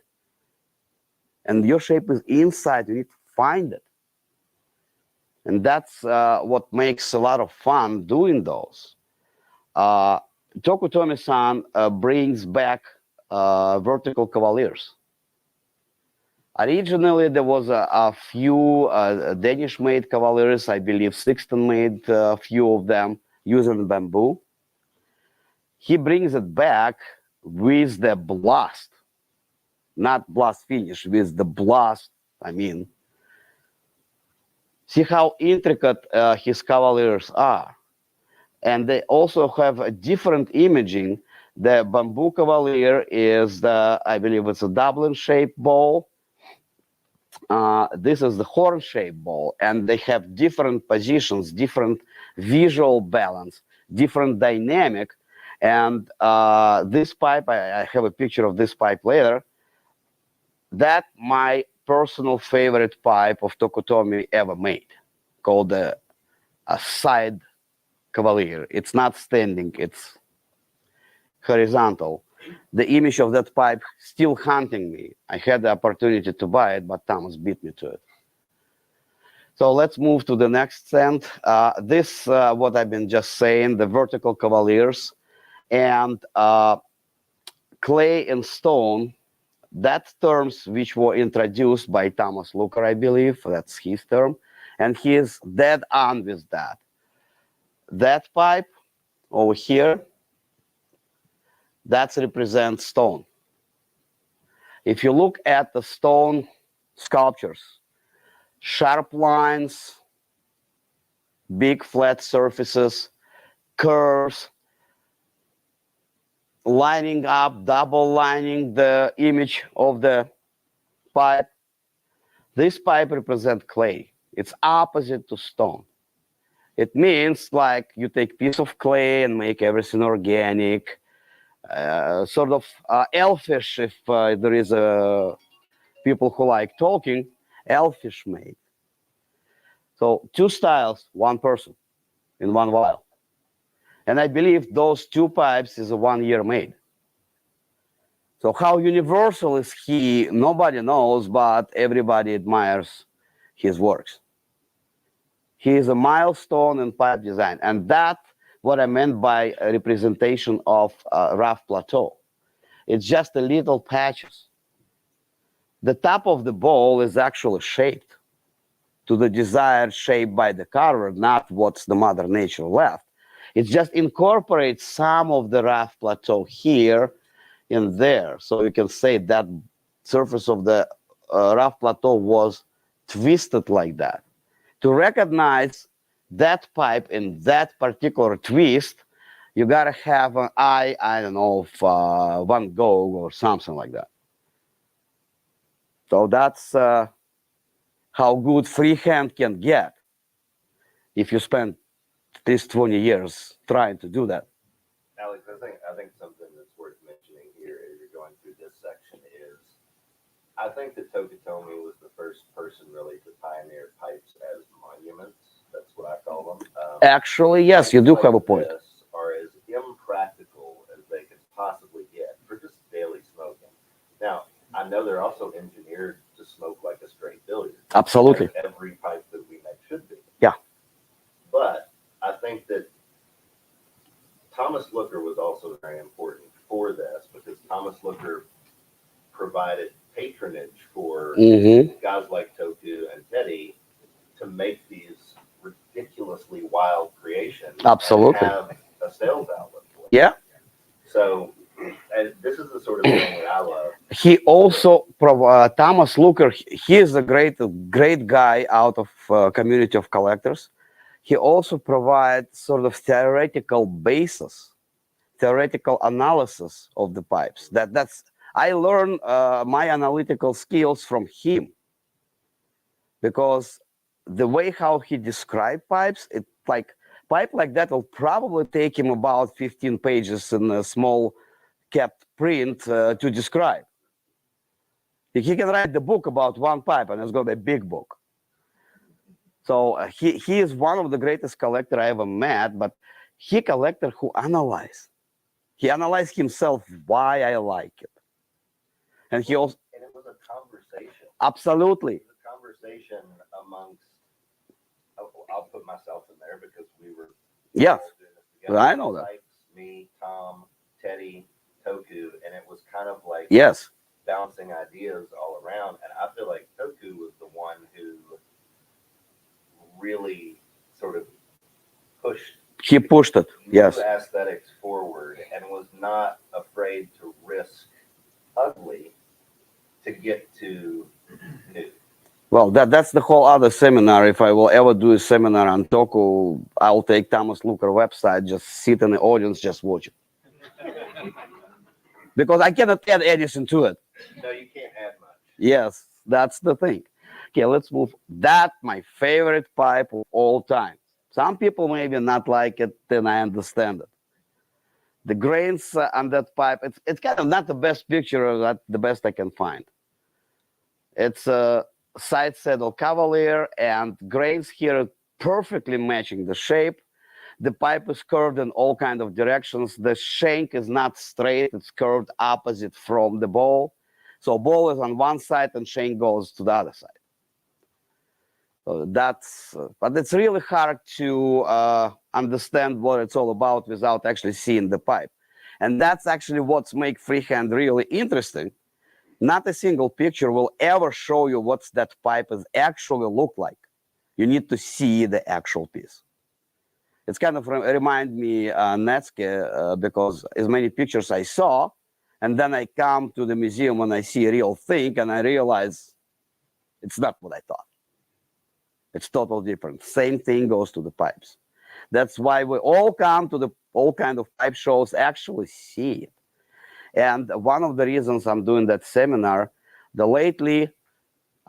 Speaker 2: And your shape is inside. You need to find it. And that's what makes a lot of fun doing those. Tokutomi-san brings back vertical cavaliers. Originally, there was a few Danish-made cavaliers, I believe Sixton made a few of them using bamboo. He brings it back with the blast, not blast finish, with the blast, I mean. See how intricate his cavaliers are. And they also have a different imaging. The bamboo cavalier is, I believe it's a Dublin-shaped ball. This is the horn-shaped ball, and they have different positions, different visual balance, different dynamic. And this pipe, I have a picture of this pipe later. That's my personal favorite pipe of Tokutomi ever made, called a side cavalier. It's not standing, it's horizontal. The image of that pipe still haunting me. I had the opportunity to buy it, but Thomas beat me to it. So let's move to the next stand. This, what I've been just saying, the vertical cavaliers, and clay and stone, that's terms which were introduced by Thomas Looker, I believe. That's his term. And he is dead on with that. That pipe over here, that represents stone. If you look at the stone sculptures, sharp lines, big flat surfaces, curves, lining up, double lining the image of the pipe. This pipe represents clay. It's opposite to stone. It means like you take a piece of clay and make everything organic, sort of elfish, if there is people who like talking, elfish made. So two styles, one person in one vial. And I believe those two pipes is a 1 year made. So how universal is he, nobody knows, but everybody admires his works. He is a milestone in pipe design. And that's what I meant by a representation of rough plateau. It's just a little patches. the top of the bowl is actually shaped to the desired shape by the carver, not what's the mother nature left. It just incorporates some of the rough plateau here and there. So you can say that surface of the rough plateau was twisted like that. To recognize that pipe in that particular twist, you gotta have an eye, I don't know, of Van Gogh or something like that. So that's how good freehand can get if you spend at least 20 years trying to do that.
Speaker 3: Alex, I think something that's worth mentioning here as you're going through this section is I think that Tokutomi was the first person really to pioneer pipes as monuments. That's what I call them.
Speaker 2: Actually, yes, you do
Speaker 3: Pipes
Speaker 2: have a
Speaker 3: like
Speaker 2: point.
Speaker 3: this are as impractical as they could possibly get for just daily smoking. Now, I know they're also engineered to smoke like a straight billiard.
Speaker 2: Absolutely.
Speaker 3: As every pipe that we make should be.
Speaker 2: Yeah.
Speaker 3: But I think that Thomas Looker was also very important for this because Thomas Looker provided patronage for guys like Toku and Teddy to make these ridiculously wild creations.
Speaker 2: Absolutely.
Speaker 3: And have a sales outlet for it.
Speaker 2: Yeah.
Speaker 3: So, and this is the sort of thing that I love.
Speaker 2: He also Thomas Looker. He is a great guy out of community of collectors. He also provides sort of theoretical basis, theoretical analysis of the pipes. That's I learned my analytical skills from him because the way how he described pipes, it like pipe like that will probably take him about 15 pages in a small kept print to describe. He can write the book about one pipe and it's going to be a big book. So he is one of the greatest collector I ever met, but he collector who analyzed. He analyzed himself why I like it. And he also...
Speaker 3: And it was a conversation.
Speaker 2: Absolutely.
Speaker 3: It was a conversation amongst, I'll put myself in there because we were
Speaker 2: Yes,
Speaker 3: all doing this together.
Speaker 2: I know that.
Speaker 3: Sykes, me, Tom, Teddy, Toku, and it was kind of like
Speaker 2: Yes.
Speaker 3: bouncing ideas all around. And I feel like Toku was the one who really sort of pushed
Speaker 2: He pushed it. Yes.
Speaker 3: new aesthetics forward and was not afraid to risk ugly to get to new.
Speaker 2: Well, that's the whole other seminar. If I will ever do a seminar on Toku, I'll take Thomas Looker website, just sit in the audience, just watch it. Because I cannot add anything to it.
Speaker 3: No, you can't add much.
Speaker 2: Yes, that's the thing. Okay, let's move. That my favorite pipe of all time. Some people maybe not like it, then I understand it. The grains on that pipe, it's kind of not the best picture, not the best I can find. It's a side saddle cavalier and grains here perfectly matching the shape. The pipe is curved in all kinds of directions. The shank is not straight, it's curved opposite from the bowl. So bowl is on one side and shank goes to the other side. So that's, but it's really hard to understand what it's all about without actually seeing the pipe. And that's actually what's make freehand really interesting. Not a single picture will ever show you what's that pipe is actually look like. You need to see the actual piece. It's kind of remind me Netske because as many pictures I saw, and then I come to the museum and I see a real thing and I realize it's not what I thought. It's totally different. Same thing goes to the pipes. That's why we all come to the all kind of pipe shows, actually see it. And one of the reasons I'm doing that seminar, lately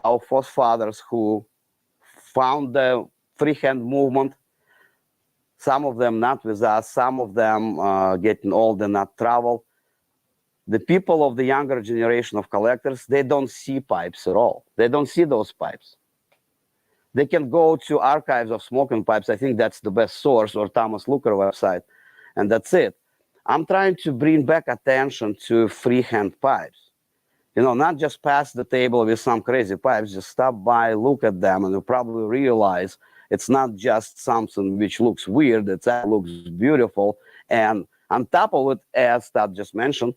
Speaker 2: our forefathers who found the freehand movement, some of them not with us, some of them getting old and not travel. The people of the younger generation of collectors, they don't see pipes at all. They don't see those pipes. They can go to archives of smoking pipes. I think that's the best source, or Thomas Looker website, and that's it. I'm trying to bring back attention to freehand pipes. You know, not just pass the table with some crazy pipes, just stop by, look at them, and you'll probably realize it's not just something which looks weird, it looks beautiful. And on top of it, as Todd just mentioned,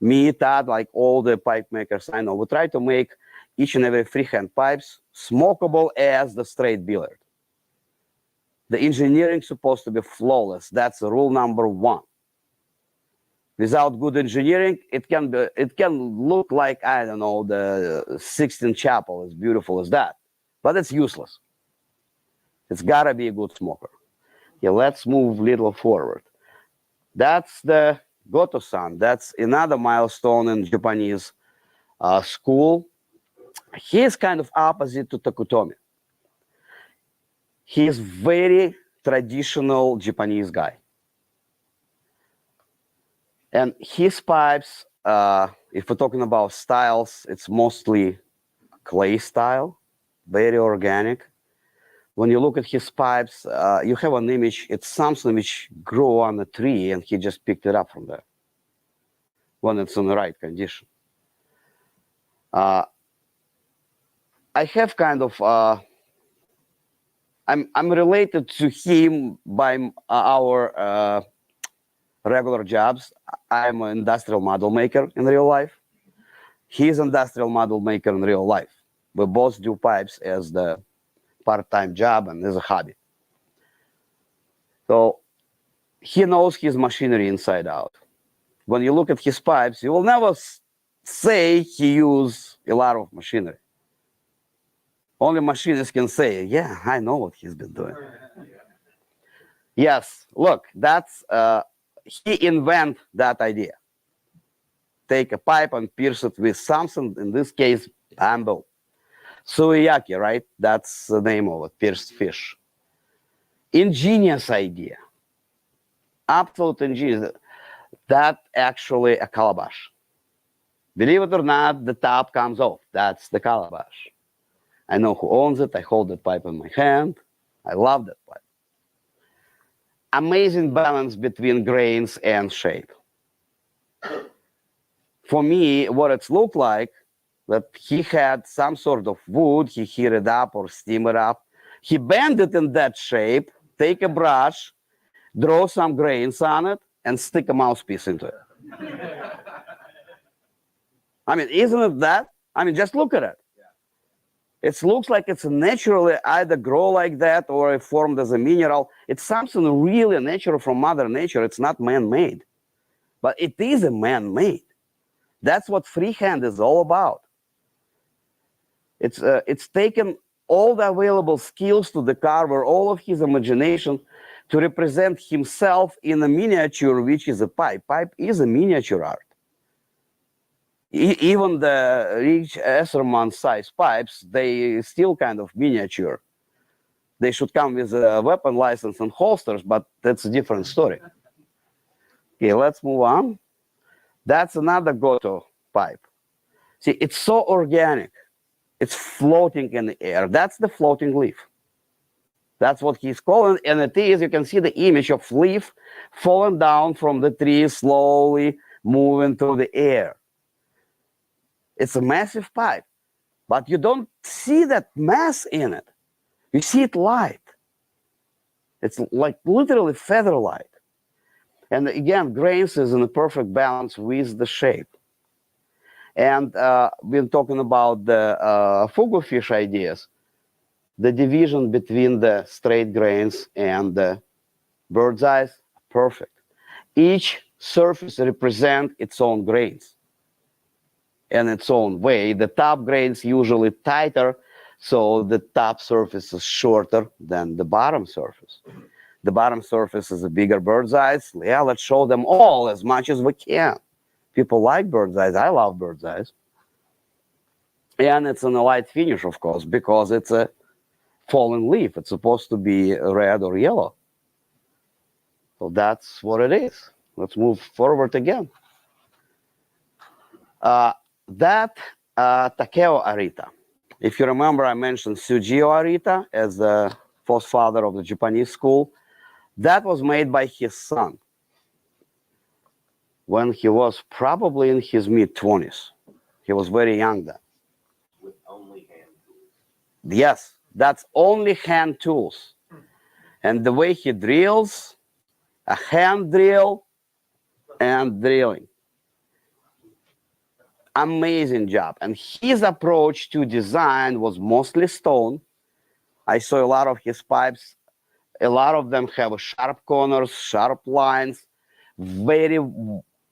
Speaker 2: Me, Todd, like all the pipe makers I know, we try to make each and every freehand pipes smokable as the straight billiard. The engineering supposed to be flawless. That's rule number one. Without good engineering, it can look like, I don't know, the Sixtine Chapel, as beautiful as that, but it's useless. It's gotta be a good smoker. Yeah, let's move a little forward. That's the Goto-san. That's another milestone in Japanese school. He is kind of opposite to Takutomi. He is very traditional Japanese guy. And his pipes, if we're talking about styles, it's mostly clay style, very organic. When you look at his pipes, you have an image, it's something which grew on a tree and he just picked it up from there when it's in the right condition. I have kind of, I'm related to him by our regular jobs. I'm an industrial model maker in real life. He's an industrial model maker in real life. We both do pipes as the part-time job and as a hobby. So he knows his machinery inside out. When you look at his pipes, you will never say he uses a lot of machinery. Only machinists can say, yeah, I know what he's been doing. Yes, look, that's, he invented that idea. Take a pipe and pierce it with something, in this case, bamboo. Suiyaki, right? That's the name of it, pierced fish. Ingenious idea. Absolute ingenious. That actually a calabash. Believe it or not, the top comes off. That's the calabash. I know who owns it. I hold that pipe in my hand. I love that pipe. Amazing balance between grains and shape. For me, what it's looked like, that he had some sort of wood, he heat it up or steam it up. He bend it in that shape, take a brush, draw some grains on it, and stick a mouthpiece into it. I mean, isn't it that? I mean, just look at it. It looks like it's naturally either grow like that or it formed as a mineral. It's something really natural from Mother Nature. It's not man-made. But it is a man-made. That's what freehand is all about. It's taken all the available skills to the carver, all of his imagination to represent himself in a miniature, which is a pipe. Pipe is a miniature art. Even the Rich Esserman size pipes, they still kind of miniature. They should come with a weapon license and holsters, but that's a different story. Okay, let's move on. That's another Goto pipe. See, it's so organic. It's floating in the air. That's the floating leaf. That's what he's calling, and it is, you can see the image of leaf falling down from the tree, slowly moving through the air. It's a massive pipe, but you don't see that mass in it. You see it light. It's like literally feather light. And again, grains is in a perfect balance with the shape. And we're talking about the fugu fish ideas, the division between the straight grains and the bird's eyes, perfect. Each surface represents its own grains in its own way. The top grains usually tighter, so the top surface is shorter than the bottom surface. The bottom surface is a bigger bird's eyes. Yeah, let's show them all as much as we can. People like bird's eyes. I love bird's eyes. And it's in a light finish, of course, because it's a fallen leaf. It's supposed to be red or yellow. So that's what it is. Let's move forward again. That Takeo Arita. If you remember, I mentioned Sujio Arita as the forefather of the Japanese school. That was made by his son when he was probably in his mid-20s. He was very young then.
Speaker 3: With only hand tools.
Speaker 2: Yes, that's only hand tools. And the way he drills, a hand drill and drilling. amazing job. And his approach to design was mostly stone. I saw a lot of his pipes. A lot of them have sharp corners, sharp lines, very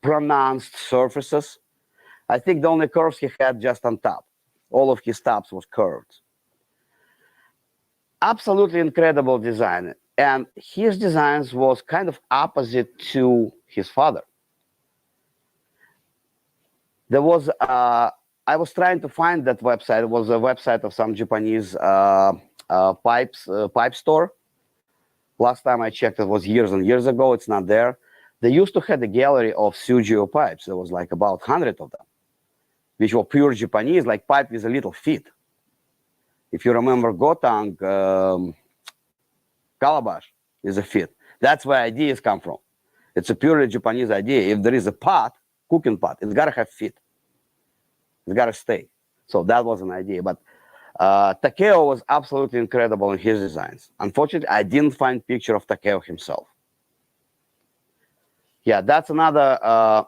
Speaker 2: pronounced surfaces. I think the only curves he had just on top. All of his tops was curved. Absolutely incredible design. And his designs was kind of opposite to his father. There was, I was trying to find that website. It was a website of some Japanese pipe store. Last time I checked, it was years and years ago. It's not there. They used to have a gallery of Sugio pipes. There was like about 100 of them, which were pure Japanese, like pipe with a little feet. If you remember Gotang, calabash is a feet. That's where ideas come from. It's a purely Japanese idea. If there is a pot, cooking pot, it's got to have feet. It's got to stay. So that was an idea. But Takeo was absolutely incredible in his designs. Unfortunately, I didn't find picture of Takeo himself. Yeah, that's another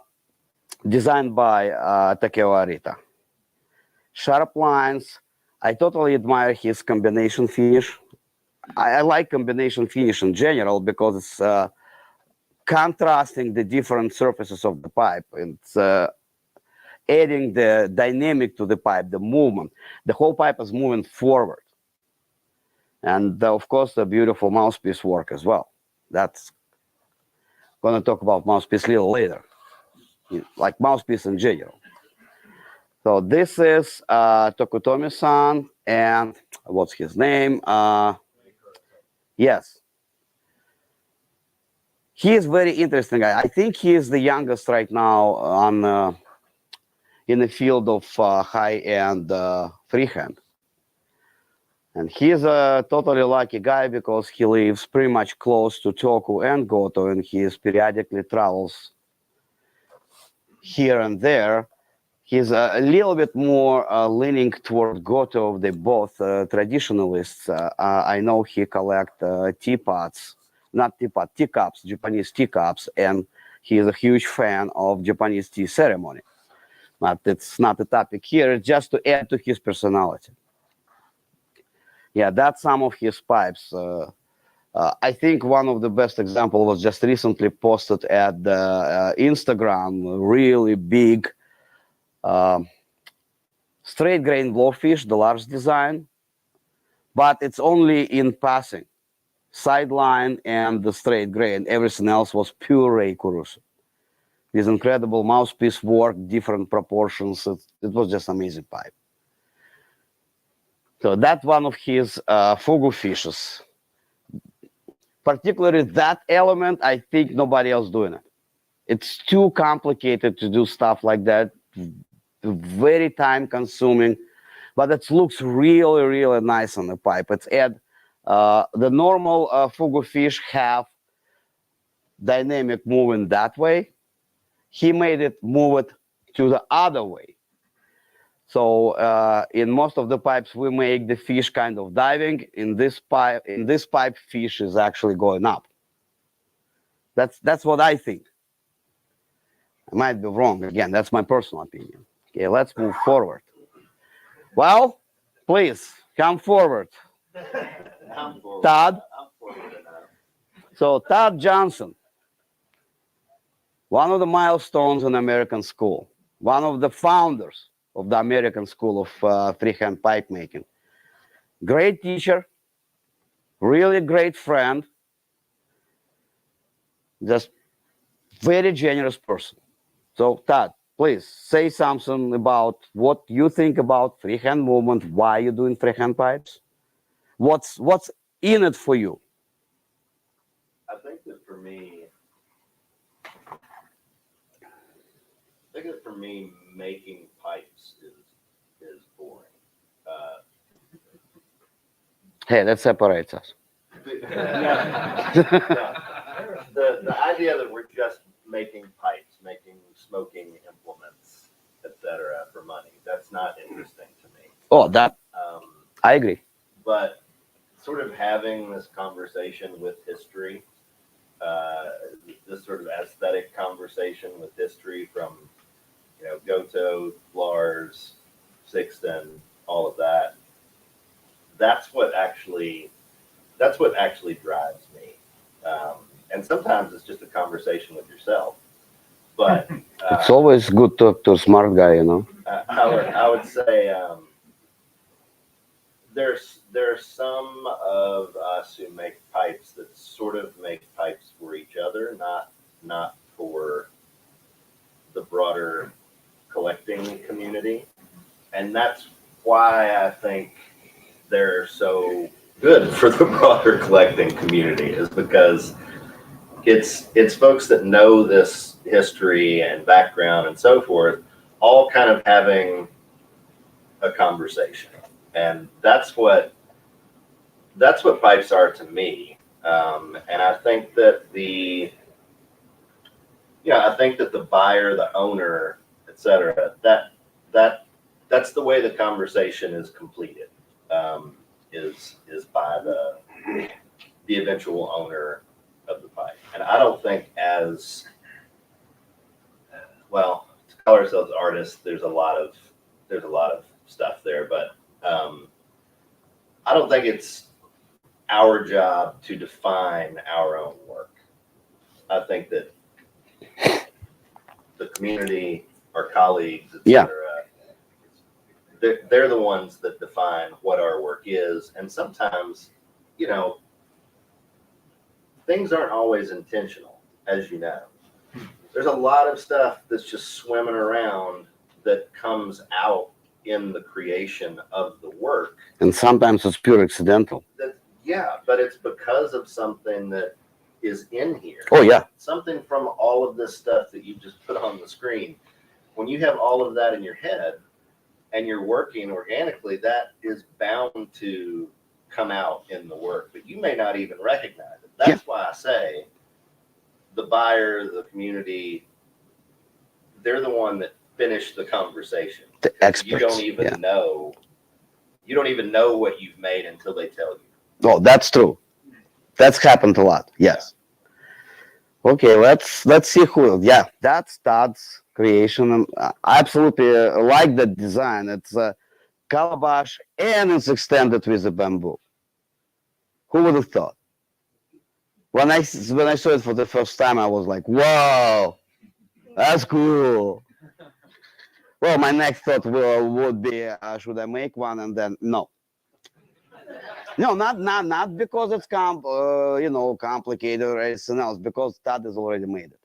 Speaker 2: designed by Takeo Arita. Sharp lines. I totally admire his combination finish. I like combination finish in general because it's contrasting the different surfaces of the pipe. It's adding the dynamic to the pipe, the movement. The whole pipe is moving forward. And of course, the beautiful mouthpiece work as well. That's going to talk about mouthpiece a little later, like mouthpiece in general. So this is Tokutomi-san, and what's his name? Yes. He is very interesting guy. I think he is the youngest right now on in the field of high-end freehand. And he's a totally lucky guy because he lives pretty much close to Toku and Goto, and he periodically travels here and there. He's a little bit more leaning toward Goto. They're both traditionalists. I know he collects teapots, not teapot, teacups, Japanese teacups, and he is a huge fan of Japanese tea ceremony. But it's not a topic here, it's just to add to his personality. Yeah, that's some of his pipes. I think one of the best example was just recently posted at the Instagram, really big straight grain blowfish, the large design, but it's only in passing. Sideline and the straight grain, everything else was pure Ray Kurusu. This incredible mouthpiece work, different proportions. It was just amazing pipe. So that's one of his fugu fishes. Particularly that element, I think nobody else doing it. It's too complicated to do stuff like that. Very time consuming, but it looks really, really nice on the pipe. It's the normal fugu fish have dynamic moving that way. He made it move it to the other way. So in most of the pipes, we make the fish kind of diving. In this pipe, fish is actually going up. That's what I think. I might be wrong. Again, that's my personal opinion. Okay, let's move forward. Well, please come forward. Todd. So Todd Johnson, one of the milestones in American school, one of the founders of the American School of Freehand Pipe Making. Great teacher, really great friend, just very generous person. So Todd, please say something about what you think about freehand movement, why you're doing freehand pipes, what's in it for you.
Speaker 3: I think that for me, making pipes is boring.
Speaker 2: Hey, that separates us.
Speaker 3: The idea that we're just making pipes, making smoking implements, etc., for money, that's not interesting to me.
Speaker 2: Oh, I agree.
Speaker 3: But sort of having this conversation with history, this sort of aesthetic conversation with history from you know, Goto, Lars, Sixten, all of that. That's what actually drives me. And sometimes it's just a conversation with yourself. But
Speaker 2: It's always good to talk to a smart guy, you know.
Speaker 3: I would say there's some of us who make pipes that sort of make pipes for each other, not for the broader collecting community, and that's why I think they're so good for the broader collecting community, is because it's folks that know this history and background and so forth, all kind of having a conversation, and that's what pipes are to me. And I think that I think that the buyer, the owner, etc., that's the way the conversation is completed. Is by the eventual owner of the pipe, and I don't think as well to call ourselves artists. There's a lot of stuff there, but I don't think it's our job to define our own work. I think that the community, our colleagues, etc., they're the ones that define what our work is. And sometimes, you know, things aren't always intentional, as you know. There's a lot of stuff that's just swimming around that comes out in the creation of the work.
Speaker 2: And sometimes it's pure accidental.
Speaker 3: Yeah, but it's because of something that is in here.
Speaker 2: Oh, yeah.
Speaker 3: Something from all of this stuff that you just put on the screen. When you have all of that in your head and you're working organically, that is bound to come out in the work, but you may not even recognize it. That's why I say the buyer, the community, they're the one that finished the conversation.
Speaker 2: The experts.
Speaker 3: You don't even know. You don't even know what you've made until they tell you.
Speaker 2: Oh, that's true. That's happened a lot. Yes. Okay, let's see who. Yeah, that's Todd's creation. I absolutely like that design. It's a calabash and it's extended with a bamboo. Who would have thought? When I saw it for the first time, I was like, "Wow, that's cool." Well, my next thought would be, should I make one? And then no. No, not because it's complicated or anything else. Because Todd has already made it.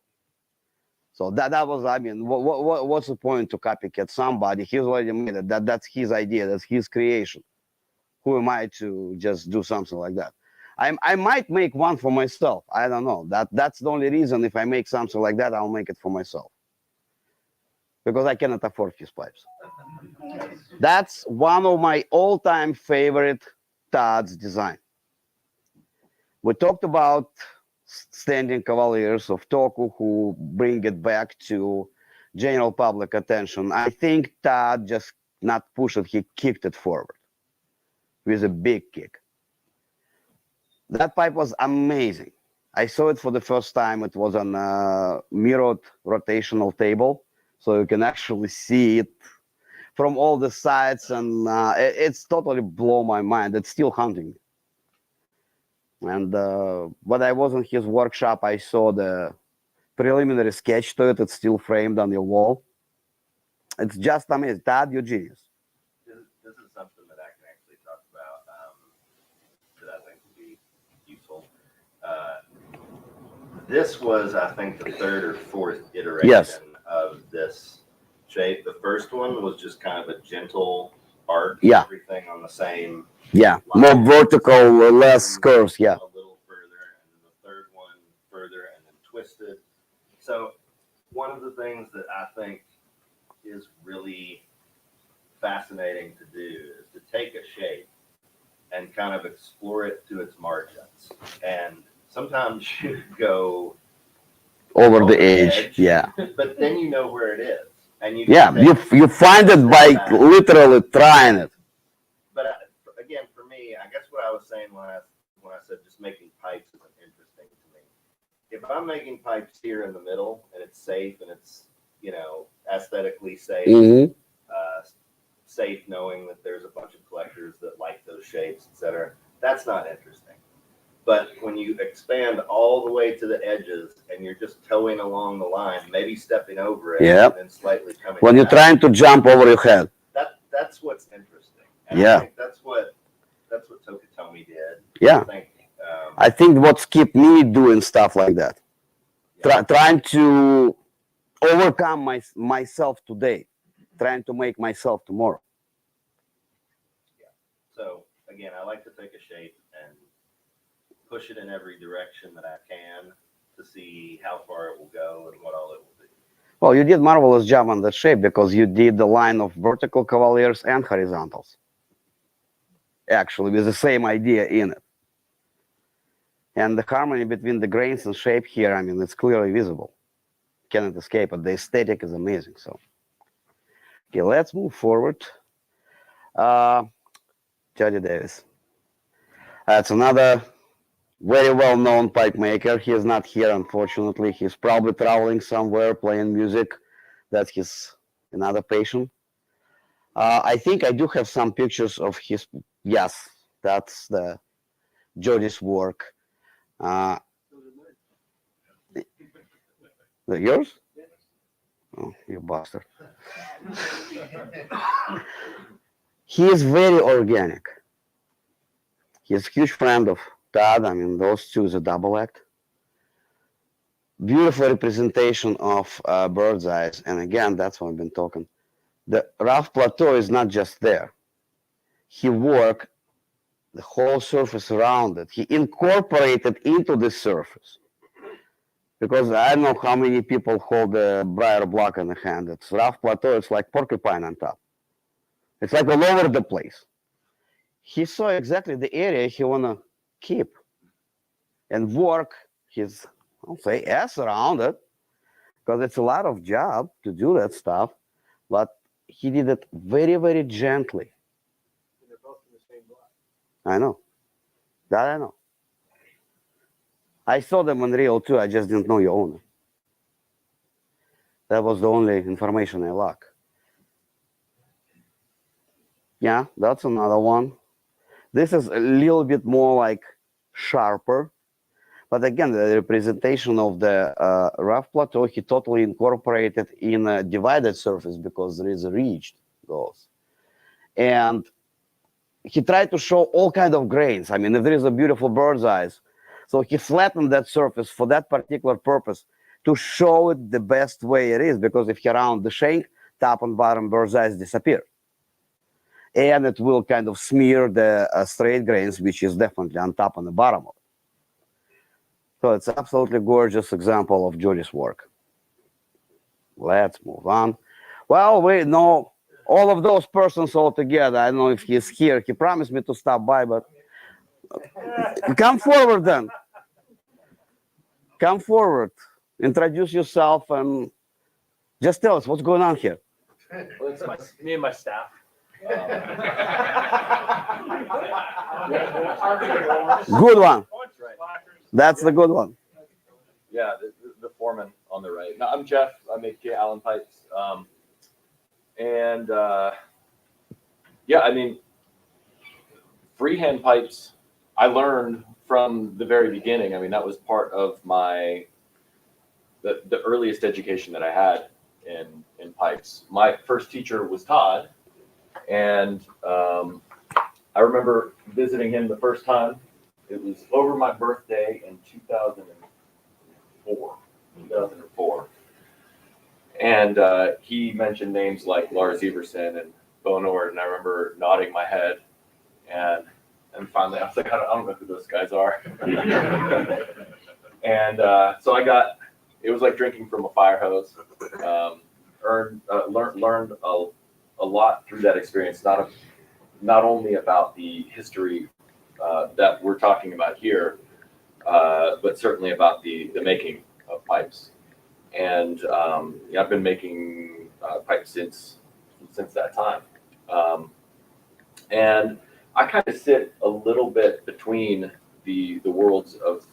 Speaker 2: So that was, I mean, what's the point to copycat somebody? He's already made it. That's his idea. That's his creation. Who am I to just do something like that? I might make one for myself. I don't know. That's the only reason. If I make something like that, I'll make it for myself, because I cannot afford his pipes. That's one of my all-time favorite Todd's design. We talked about standing cavaliers of Toku who bring it back to general public attention. I think Todd just not pushed it, he kicked it forward with a big kick. That pipe was amazing. I saw it for the first time. It was on a mirrored rotational table, so you can actually see it from all the sides, and it's totally blown my mind. It's still haunting me. And when I was in his workshop, I saw the preliminary sketch to it. It's still framed on your wall. It's just amazing. Todd, you're genius.
Speaker 3: This is something that I can actually talk about that I think would be useful. This was, I think, the third or fourth iteration of this shape. The first one was just kind of a gentle arc, everything on the same line.
Speaker 2: More vertical, less curves,
Speaker 3: a little further, and then the third one further, and then twisted. So one of the things that I think is really fascinating to do is to take a shape and kind of explore it to its margins. And sometimes you go
Speaker 2: over the edge,
Speaker 3: but then you know where it is. And you
Speaker 2: you find it by literally trying it.
Speaker 3: But again, for me, I guess what I was saying when I said just making pipes isn't interesting to me. If I'm making pipes here in the middle and it's safe and it's, you know, aesthetically safe,
Speaker 2: Mm-hmm.
Speaker 3: safe knowing that there's a bunch of collectors that like those shapes, etc. That's not interesting. But when you expand all the way to the edges and you're just towing along the line, maybe stepping over it,
Speaker 2: Yep.
Speaker 3: and then slightly coming
Speaker 2: When you're
Speaker 3: back,
Speaker 2: trying to jump over your head.
Speaker 3: that's what's interesting. And
Speaker 2: Yeah.
Speaker 3: I think that's what Tokutomi did.
Speaker 2: Yeah.
Speaker 3: I
Speaker 2: I think what's kept me doing stuff like that. Trying to overcome myself today, trying to make myself tomorrow.
Speaker 3: So again, I like to take a shape and push it in every direction that I can to see how far it will go and what all it will be.
Speaker 2: Well, you did marvelous job on that shape because you did the line of vertical cavaliers and horizontals. Actually, with the same idea in it. And the harmony between the grains and shape here, I mean, it's clearly visible. Cannot escape it. The aesthetic is amazing. So, okay, let's move forward. Jody Davis. That's another very well-known pipe maker. He is not here, unfortunately. He's probably traveling somewhere, playing music. That's his another patient. I think I do have some pictures of his. Yes, that's the Jody's work. Yours? Oh, you bastard. He is very organic. He's a huge friend of Todd. I mean, those two is a double act. Beautiful representation of bird's eyes. And again, that's what I've been talking. The rough plateau is not just there. He worked the whole surface around it. He incorporated into the surface. Because I don't know how many people hold the briar block in the hand. It's rough plateau. It's like porcupine on top. It's like all over the place. He saw exactly the area he want to keep and work his, I'll say, ass around it, because it's a lot of job to do that stuff. But he did it very, very gently.
Speaker 1: And they're both in the same block.
Speaker 2: I know. That I know. I saw them in real too. I just didn't know you own it. That was the only information I lacked. Yeah, that's another one. This is a little bit more like sharper. But again, the representation of the rough plateau, he totally incorporated in a divided surface because there is a ridge goes. And he tried to show all kinds of grains. I mean, if there is a beautiful bird's eyes, so he flattened that surface for that particular purpose to show it the best way it is, because if you round the shank, top and bottom bird's eyes disappear. And it will kind of smear the straight grains, which is definitely on top and the bottom of it. So it's absolutely gorgeous example of Jody's work. Let's move on. Well, we know all of those persons all together. I don't know if he's here. He promised me to stop by, but come forward then. Come forward. Introduce yourself and just tell us what's going on here.
Speaker 5: Well, it's me and my staff.
Speaker 2: Good one. That's the good one.
Speaker 5: Yeah, the foreman on the right. No, I'm Jeff. I make Allen pipes. Yeah, I mean, freehand pipes, I learned from the very beginning. I mean, that was part of the earliest education that I had in pipes. My first teacher was Todd, and I remember visiting him the first time. It was over my birthday in 2004. And he mentioned names like Lars Everson and Bo Nord, and I remember nodding my head. And finally, I was like, I don't know who those guys are. And so it was like drinking from a fire hose. Learned a lot through that experience, not only about the history that we're talking about here, but certainly about the making of pipes. And I've been making pipes since that time. And I kind of sit a little bit between the worlds of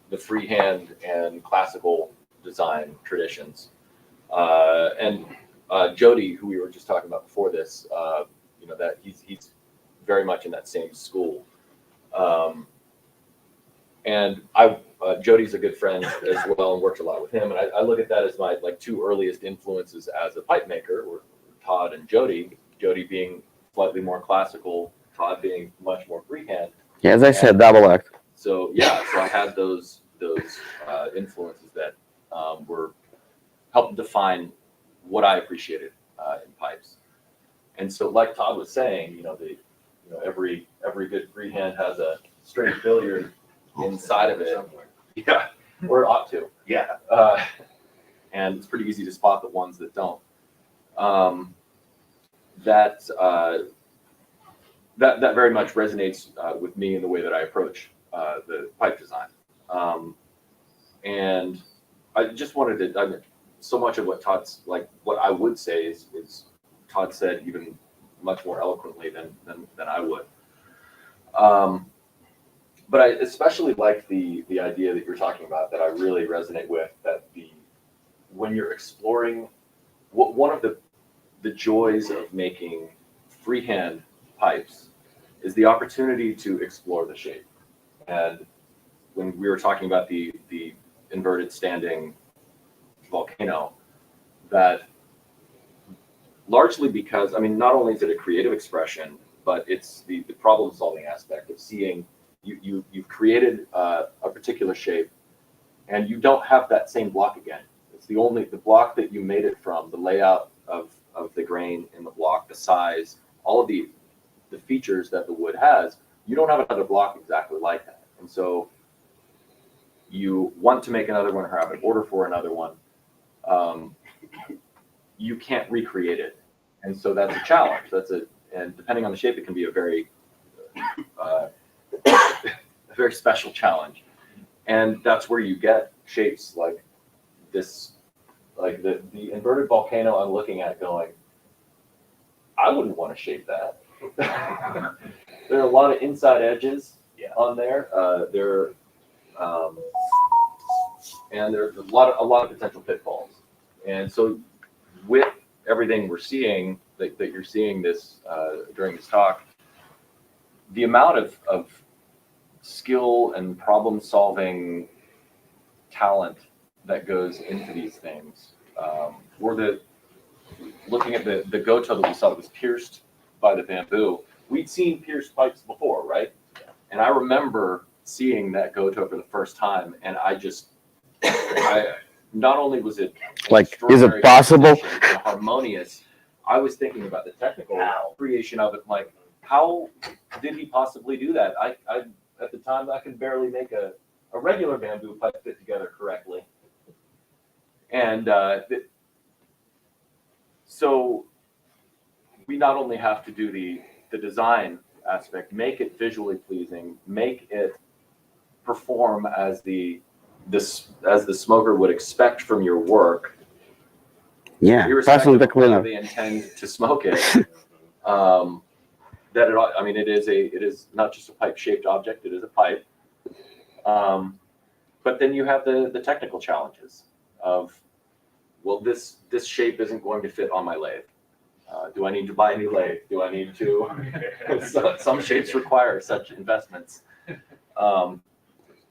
Speaker 5: the freehand and classical design traditions. And Jody, who we were just talking about before this, you know, that he's very much in that same school. And Jody's a good friend as well and works a lot with him. And I look at that as my like two earliest influences as a pipe maker were Todd and Jody. Jody being slightly more classical, Todd being much more freehand.
Speaker 2: Yeah, as I said, double act.
Speaker 5: So yeah, so I had those influences that were helped define what I appreciated in pipes. And so, like Todd was saying, you know, every good freehand has a straight billiard inside of it. Yeah, or it ought to.
Speaker 3: Yeah.
Speaker 5: And it's pretty easy to spot the ones that don't. That very much resonates with me in the way that I approach the pipe design. And I just wanted to, so much of what Todd's, like, what I would say is Todd said even much more eloquently than I would. But I especially like the idea that you're talking about, that I really resonate with, that when you're exploring, one of the joys of making freehand pipes is the opportunity to explore the shape. And when we were talking about the inverted standing volcano, that largely because, I mean, not only is it a creative expression, but it's the problem solving aspect of seeing you've created a particular shape and you don't have that same block again. It's the block that you made it from, the layout of the grain in the block, the size, all of the features that the wood has. You don't have another block exactly like that. And so you want to make another one or have an order for another one. You can't recreate it. And so that's a challenge. And depending on the shape, it can be a very, a very special challenge. And that's where you get shapes like this, like the inverted volcano I'm looking at going, I wouldn't want to shape that. There are a lot of inside edges on there. And there's a lot of potential pitfalls. And so with everything we're seeing, that you're seeing this during this talk, the amount of skill and problem solving talent that goes into these things, looking at the goto that we saw that was pierced by the bamboo, we'd seen pierced pipes before, right? And I remember seeing that goto for the first time, and not only was it
Speaker 2: like, is it possible?
Speaker 5: Harmonious, I was thinking about the technical creation of it. Like, how did he possibly do that? I at the time I could barely make a regular bamboo pipe fit together correctly, and so we not only have to do the design aspect, make it visually pleasing, make it perform as the smoker would expect from your work.
Speaker 2: Yeah,
Speaker 5: irrespective
Speaker 2: the
Speaker 5: of whether
Speaker 2: cleaner.
Speaker 5: they intend to smoke it. It is not just a pipe shaped object, it is a pipe. But then you have the technical challenges of, well, this shape isn't going to fit on my lathe. Do I need to buy a new lathe? Do I need to? Some shapes require such investments.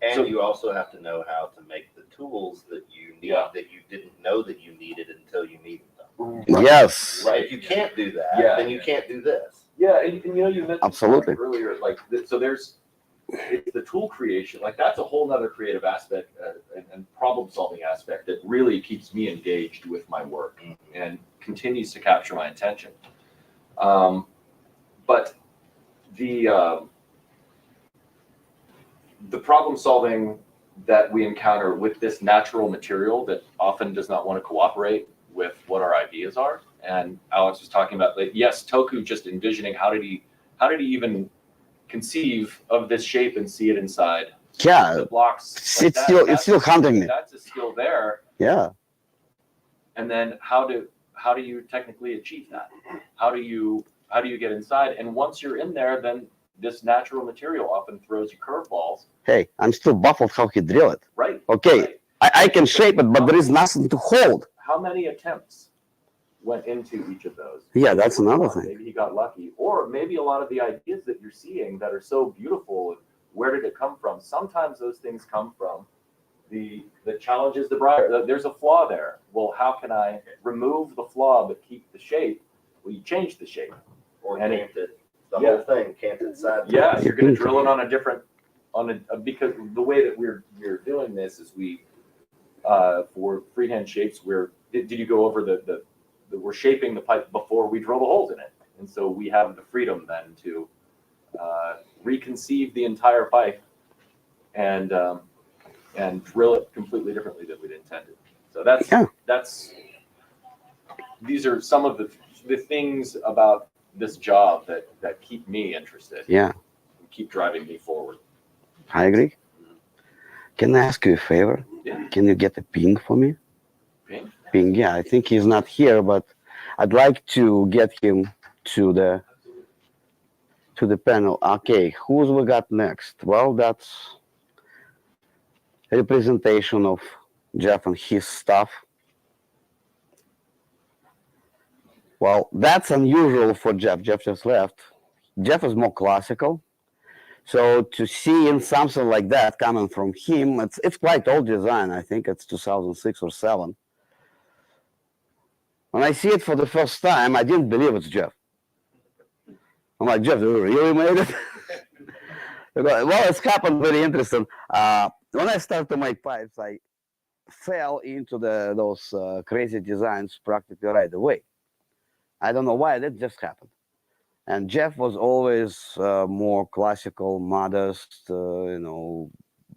Speaker 3: And
Speaker 5: So-
Speaker 3: you also have to know how to make the tools that you need, that you didn't know that you needed until you needed them.
Speaker 2: Yes.
Speaker 3: Right? If you can't do that, then you can't do this.
Speaker 5: Yeah, and you know, you mentioned
Speaker 2: Absolutely.
Speaker 5: earlier, like, so it's the tool creation, like that's a whole nother creative aspect and problem solving aspect that really keeps me engaged with my work and continues to capture my attention. But the problem solving that we encounter with this natural material that often does not want to cooperate with what our ideas are. And Alex was talking about, like, yes, Toku just envisioning how did he even conceive of this shape and see it inside
Speaker 2: Yeah,
Speaker 5: the blocks.
Speaker 2: it's still haunting me.
Speaker 5: That's a skill there.
Speaker 2: Yeah.
Speaker 5: And then how do you technically achieve that? How do you get inside? And once you're in there, then this natural material often throws you curveballs.
Speaker 2: Hey, I'm still baffled how he drilled it.
Speaker 5: Right.
Speaker 2: Okay,
Speaker 5: Right.
Speaker 2: I can shape it, but there is nothing to hold.
Speaker 5: how many attempts went into each of those?
Speaker 2: Yeah, that's another thing.
Speaker 5: Maybe he got lucky, or maybe a lot of the ideas that you're seeing that are so beautiful, where did it come from? Sometimes those things come from the challenges, the briar. There's a flaw there. Well, how can I remove the flaw but keep the shape? Well, you change the shape.
Speaker 3: Or
Speaker 5: And
Speaker 3: cant it, the
Speaker 5: yeah.
Speaker 3: whole thing, canted side.
Speaker 5: Yeah, you're going to drill it on a different, because the way that we're doing this is for freehand shapes, did you go over we're shaping the pipe before we drill the holes in it. And so we have the freedom then to reconceive the entire pipe and drill it completely differently than we'd intended. So these are some of the things about this job that keep me interested.
Speaker 2: Yeah,
Speaker 5: Keep driving me forward.
Speaker 2: I agree. Can I ask you a favor?
Speaker 5: Yeah.
Speaker 2: Can you get a ping for me?
Speaker 5: Ping?
Speaker 2: Ping, yeah. I think he's not here, but I'd like to get him to the panel. Okay, who's we got next? Well, that's a representation of Jeff and his stuff. Well, that's unusual for Jeff. Jeff just left. Jeff is more classical. So to see in something like that coming from him, it's quite old design. I think it's 2006 or 7. When I see it for the first time, I didn't believe it's Jeff. I'm like, Jeff, you really made it? Well, it's happened very interesting. When I started to make pipes, I fell into those crazy designs practically right away. I don't know why, that just happened. And Jeff was always more classical, modest,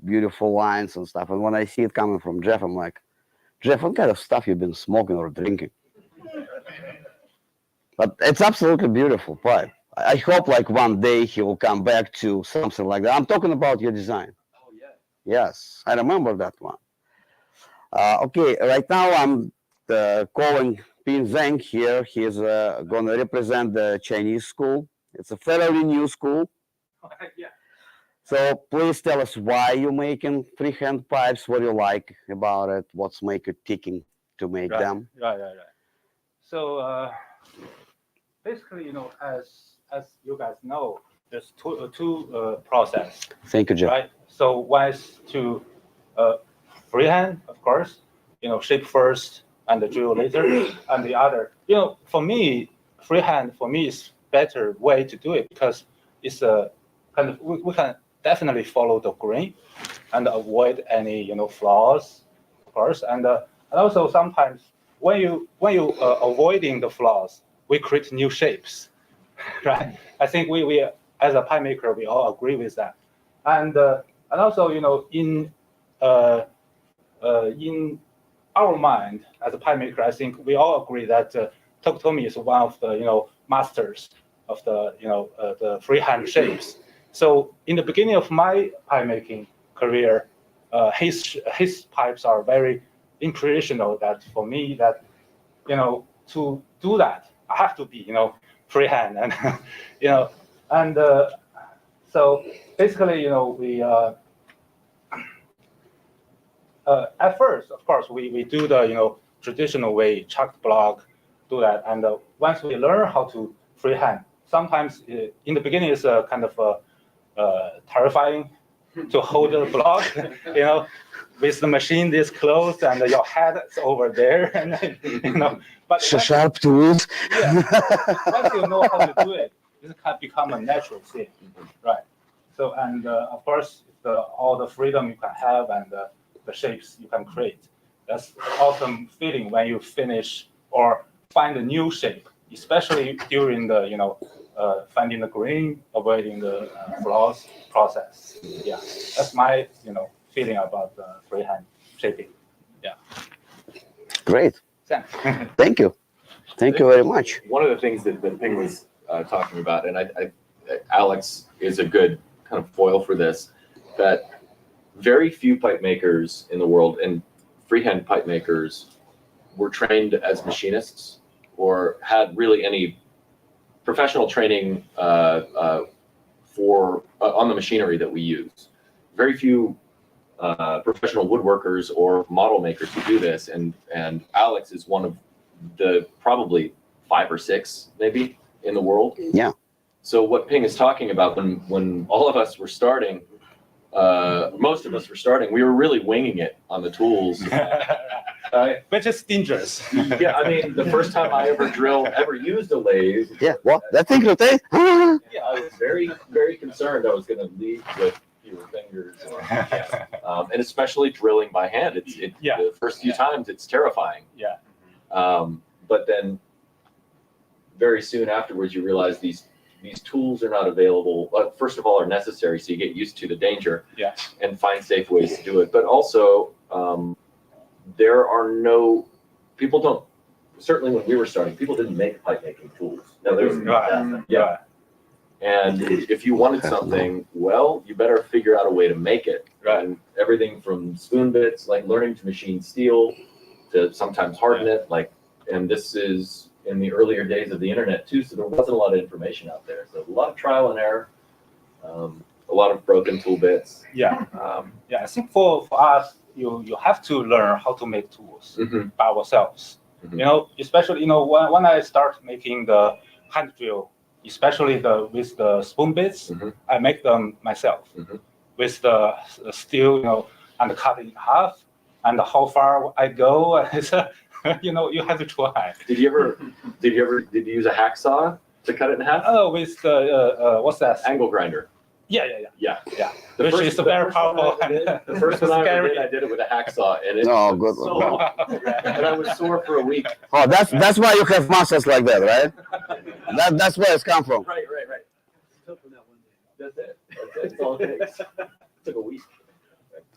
Speaker 2: beautiful lines and stuff. And when I see it coming from Jeff, I'm like, Jeff, what kind of stuff you've been smoking or drinking? But it's absolutely beautiful pipe. I hope like one day he will come back to something like that. I'm talking about your design.
Speaker 5: Oh, yeah.
Speaker 2: Yes, I remember that one. Okay, right now I'm calling Pin Zheng here. He's going to represent the Chinese school. It's a fairly new school.
Speaker 5: Yeah.
Speaker 2: So please tell us why you're making freehand pipes, what you like about it, what's make it ticking to make them.
Speaker 6: Right. So basically, as you guys know, there's two process,
Speaker 2: Thank you, Jeff.
Speaker 6: right? So one is to freehand, of course, shape first and drill later, and the other, for me, freehand is better way to do it because it's a kind of we can definitely follow the grain and avoid any flaws, of course, and also sometimes when you avoiding the flaws, we create new shapes, right? I think we as a pipe maker we all agree with that, and also in our mind as a pipe maker, I think we all agree that Tokutomi is one of the masters of the freehand shapes. So in the beginning of my pipe making career, his pipes are very inspirational. That for me, that to do that, I have to be freehand and and so basically we. At first, of course, we do the traditional way, chuck block, do that, and once we learn how to freehand, sometimes in the beginning it's kind of terrifying to hold the block, with the machine this close and your head is over there, and But
Speaker 2: sharp tools.
Speaker 6: Yeah, once you know how to do it, it can become a natural thing, right? So and of course, all the freedom you can have and the shapes you can create. That's awesome feeling when you finish or find a new shape, especially during the finding the grain, avoiding the flaws process. Yeah, that's my feeling about the freehand shaping. Yeah.
Speaker 2: Great.
Speaker 6: Thanks.
Speaker 2: Thank you. Thank you very much.
Speaker 5: One of the things that Ping was talking about, and Alex is a good kind of foil for this, that very few pipe makers in the world and freehand pipe makers were trained as machinists or had really any professional training on the machinery that we use. Very few professional woodworkers or model makers who do this, and Alex is one of the probably 5 or 6 maybe in the world.
Speaker 2: Yeah.
Speaker 5: So what Ping is talking about, when all of us were starting, most of us were starting, we were really winging it on the tools.
Speaker 6: Which is dangerous.
Speaker 5: Yeah, I mean, the first time I ever used a lathe.
Speaker 2: Yeah, what? That thing rotates?
Speaker 5: Yeah, I was very, very concerned I was going to leave with fewer fingers. And especially drilling by hand.
Speaker 6: Yeah.
Speaker 5: The first few times, it's terrifying.
Speaker 6: Yeah.
Speaker 5: But then very soon afterwards, you realize these tools are not available. First of all, are necessary, so you get used to the danger.
Speaker 6: Yeah.
Speaker 5: And find safe ways to do it. But also, there are no, people don't, certainly when we were starting, people didn't make pipe making tools. No, there's
Speaker 6: Right.
Speaker 5: yeah. And if you wanted something, well, you better figure out a way to make it.
Speaker 6: Right.
Speaker 5: And everything from spoon bits, like learning to machine steel, to sometimes harden it, like, and this is in the earlier days of the internet too, so there wasn't a lot of information out there. So a lot of trial and error, a lot of broken tool bits.
Speaker 6: Yeah. Yeah. I think for us, you have to learn how to make tools by ourselves.
Speaker 5: Mhm.
Speaker 6: You know, especially when I start making the hand drill, especially with the spoon bits,
Speaker 5: Mhm.
Speaker 6: I make them myself
Speaker 5: Mhm.
Speaker 6: with the steel, and cut it in half, and how far I go, you have to try.
Speaker 5: Did you use a hacksaw to cut it in half?
Speaker 6: With the what's that?
Speaker 5: Angle grinder.
Speaker 6: Yeah.
Speaker 5: Yeah.
Speaker 6: Which is very powerful.
Speaker 5: The first one I ever did,
Speaker 6: Scary.
Speaker 5: I did it with a hacksaw, and it
Speaker 2: Oh,
Speaker 5: was
Speaker 2: good
Speaker 5: so
Speaker 2: one.
Speaker 5: long. And I was sore for a week.
Speaker 2: Oh, that's why you have muscles like that, right? That's where it's come from.
Speaker 5: Right. That's it. That's all it takes. It took a week.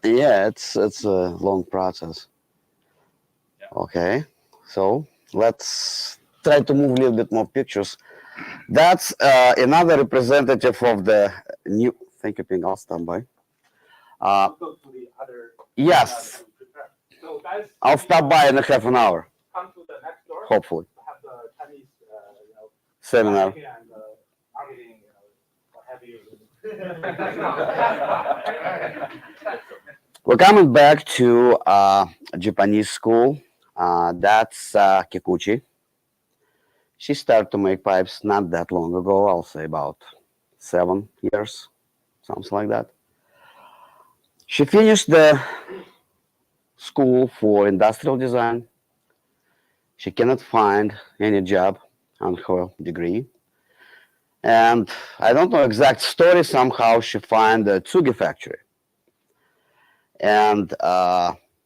Speaker 2: Yeah, it's a long process. Okay, so let's try to move a little bit more pictures. That's another representative of the new. Thank you, Ping. I'll stand by.
Speaker 6: Go to the other.
Speaker 2: Yes,
Speaker 6: So guys,
Speaker 2: I'll stop by in a half an hour,
Speaker 6: come to the next door.
Speaker 2: hopefully.
Speaker 6: Have the Chinese,
Speaker 2: Seminar.
Speaker 6: marketing and marketing, what have you.
Speaker 2: We're coming back to Japanese school. That's Kikuchi. She started to make pipes not that long ago. I'll say about 7 years, something like that. She finished the school for industrial design. She cannot find any job on her degree. And I don't know exact story. Somehow she find a Tsugi factory. And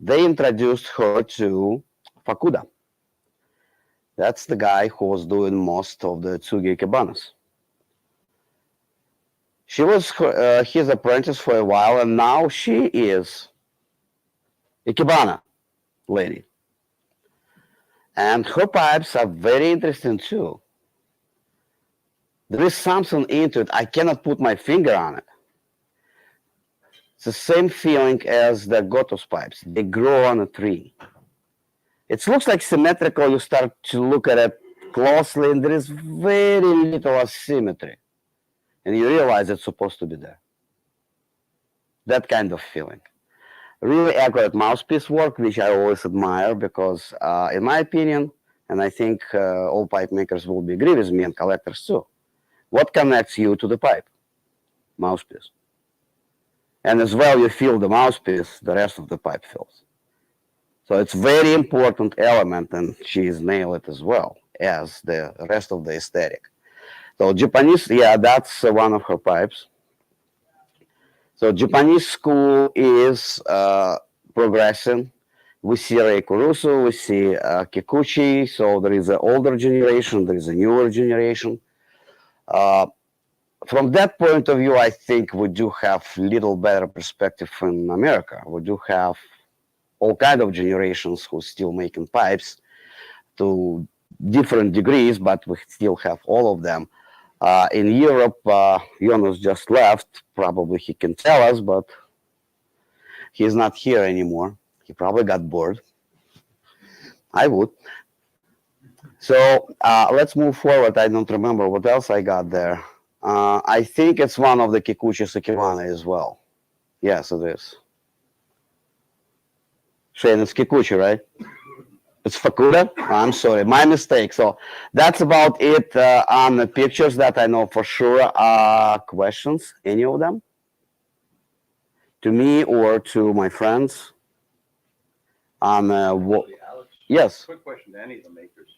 Speaker 2: they introduced her to Fukuda. That's the guy who was doing most of the Tsugi Ikebanas. She was his apprentice for a while, and now she is Ikebana lady. And her pipes are very interesting too. There is something into it. I cannot put my finger on it. It's the same feeling as the Gotos pipes. They grow on a tree. It looks like symmetrical. You start to look at it closely, and there is very little asymmetry. And you realize it's supposed to be there. That kind of feeling. Really accurate mouthpiece work, which I always admire because, in my opinion, and I think all pipe makers will be agree with me and collectors too, what connects you to the pipe? Mouthpiece. And as well, you feel the mouthpiece, the rest of the pipe feels. So it's very important element, and she's nailed it as well as the rest of the aesthetic. So Japanese, yeah, that's one of her pipes. So Japanese school is progressing. We see Rei Kurusu, we see Kikuchi. So there is an older generation, there is a newer generation. From that point of view, I think we do have little better perspective in America. We do have all kind of generations who still making pipes to different degrees, but we still have all of them. In Europe, Jonas just left. Probably he can tell us, but he's not here anymore. He probably got bored. I would. So let's move forward. I don't remember what else I got there. I think it's one of the Kikuchi Sakimana as well. Yes, it is. Shane, it's Kikuchi, right? It's Fukuda? I'm sorry, my mistake. So that's about it on the pictures that I know for sure. Questions? Any of them? To me or to my friends? On what?
Speaker 7: Actually, Alex,
Speaker 2: Yes.
Speaker 7: quick question to any of the makers.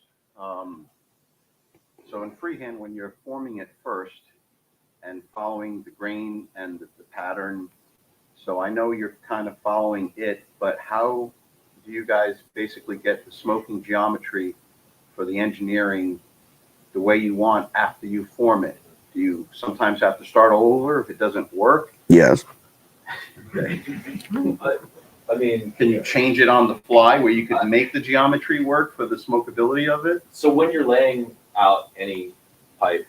Speaker 7: So in freehand, when you're forming it first and following the grain and the pattern, so I know you're kind of following it, but how do you guys basically get the smoking geometry for the engineering the way you want after you form it? Do you sometimes have to start all over if it doesn't work?
Speaker 2: Yes.
Speaker 5: I mean,
Speaker 7: Can you change it on the fly where you could make the geometry work for the smokability of it?
Speaker 5: so when you're laying out any pipe,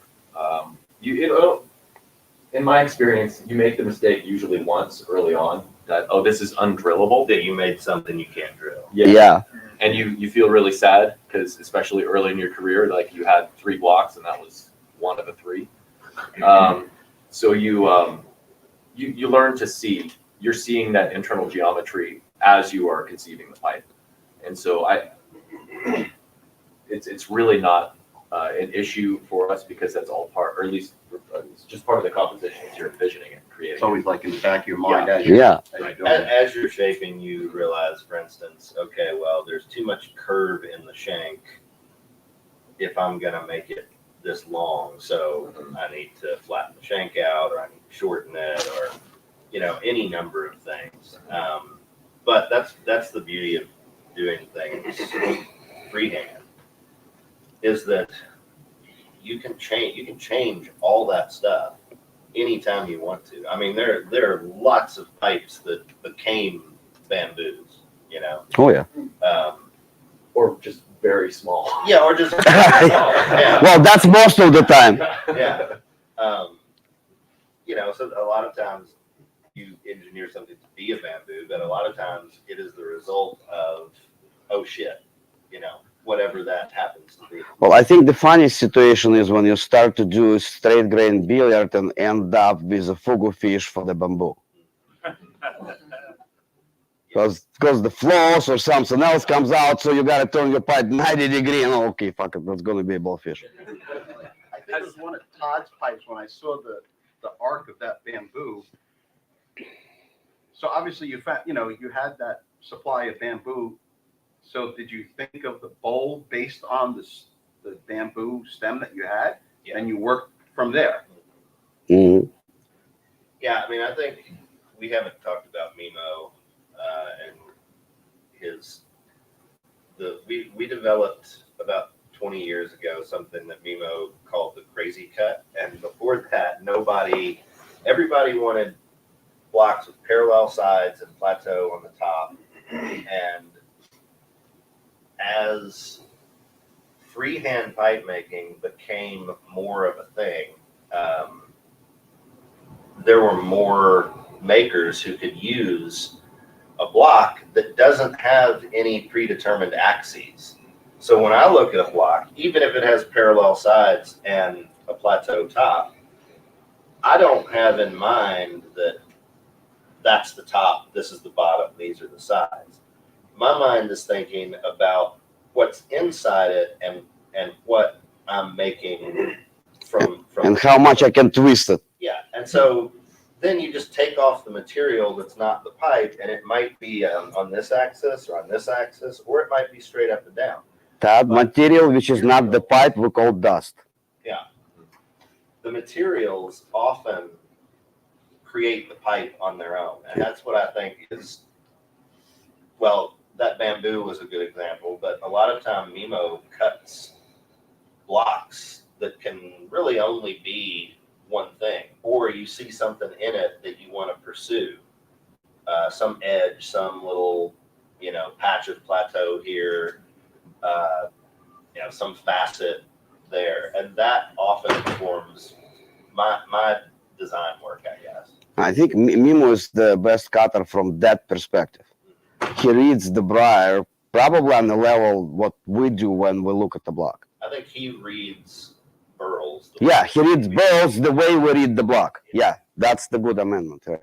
Speaker 5: in my experience, you make the mistake usually once early on that, oh, this is undrillable.
Speaker 3: That you made something you can't drill.
Speaker 2: Yeah.
Speaker 5: And you feel really sad because especially early in your career, like you had 3 blocks and that was one of the 3. So you learn to see, you're seeing that internal geometry as you are conceiving the pipe. And so it's really not an issue for us because that's all part, or at least it's just part of the composition as you're envisioning it, creating
Speaker 7: It's always like in the back of your mind as you're,
Speaker 2: Yeah.
Speaker 7: as you're
Speaker 3: As,
Speaker 7: doing it.
Speaker 3: as you're shaping, you realize, for instance, okay, well, there's too much curve in the shank if I'm gonna make it this long, so I need to flatten the shank out, or I need to shorten it, or any number of things. But that's the beauty of doing things freehand, is that you can change all that stuff anytime you want to. I mean, there are lots of pipes that became bamboos,
Speaker 2: Oh yeah.
Speaker 5: or just very small.
Speaker 3: Yeah, or just yeah.
Speaker 2: Well, that's most of the time.
Speaker 3: Yeah. So a lot of times you engineer something to be a bamboo, but a lot of times it is the result of, oh shit, whatever that happens to be.
Speaker 2: Well, I think the funniest situation is when you start to do straight grain billiard and end up with a fugu fish for the bamboo. Because the flows or something else comes out, so you gotta turn your pipe 90 degree and okay, fuck it, that's gonna be a ballfish.
Speaker 7: I think it was one of Todd's pipes when I saw the arc of that bamboo. So obviously you had that supply of bamboo. So did you think of the bowl based on the bamboo stem that you had?
Speaker 3: Yeah.
Speaker 7: And you worked from there?
Speaker 2: Mhm.
Speaker 3: Yeah, I mean, I think we haven't talked about Mimo and we developed about 20 years ago something that Mimo called the crazy cut, and before that, everybody wanted blocks with parallel sides and plateau on the top, and as freehand pipe making became more of a thing, there were more makers who could use a block that doesn't have any predetermined axes. So when I look at a block, even if it has parallel sides and a plateau top, I don't have in mind that that's the top, this is the bottom, these are the sides. My mind is thinking about what's inside it and what I'm making from
Speaker 2: And how much I can twist it.
Speaker 3: yeah. And so then you just take off the material that's not the pipe, and it might be on this axis or on this axis, or it might be straight up and down.
Speaker 2: That material which is not the pipe we call dust.
Speaker 3: The materials often create the pipe on their own, and that's what I think is, well, that bamboo was a good example, but a lot of time Mimo cuts blocks that can really only be one thing, or you see something in it that you want to pursue, some edge, some little, patch of plateau here, some facet there, and that often informs my design work, I guess.
Speaker 2: I think Mimo is the best cutter from that perspective. He reads the briar probably on the level what we do when we look at the block.
Speaker 3: I think he reads burls.
Speaker 2: Yeah, he reads balls the way we read the block. Yeah, that's the good amendment. Right?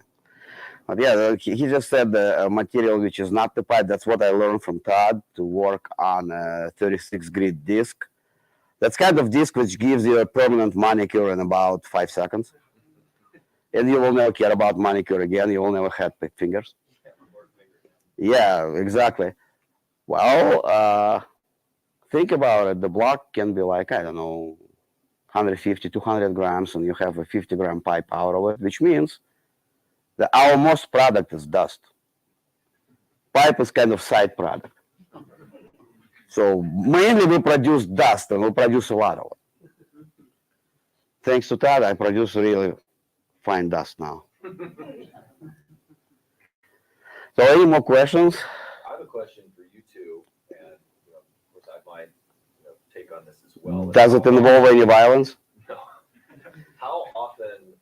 Speaker 2: But yeah, he just said the material which is not the pipe. That's what I learned from Todd to work on a 36 grit disc. That's kind of disc which gives you a permanent manicure in about 5 seconds. And you will never care about manicure again. You will never have fingers. Yeah, exactly. Well, think about it. The block can be like, I don't know, 150, 200 grams, and you have a 50-gram pipe out of it, which means that our most product is dust. Pipe is kind of side product. So mainly we produce dust, and we produce a lot of it. Thanks to that, I produce really fine dust now. So any more questions?
Speaker 5: I have a question for you two, and of course I might take on this as well.
Speaker 2: Does it involve any violence?
Speaker 5: No. How often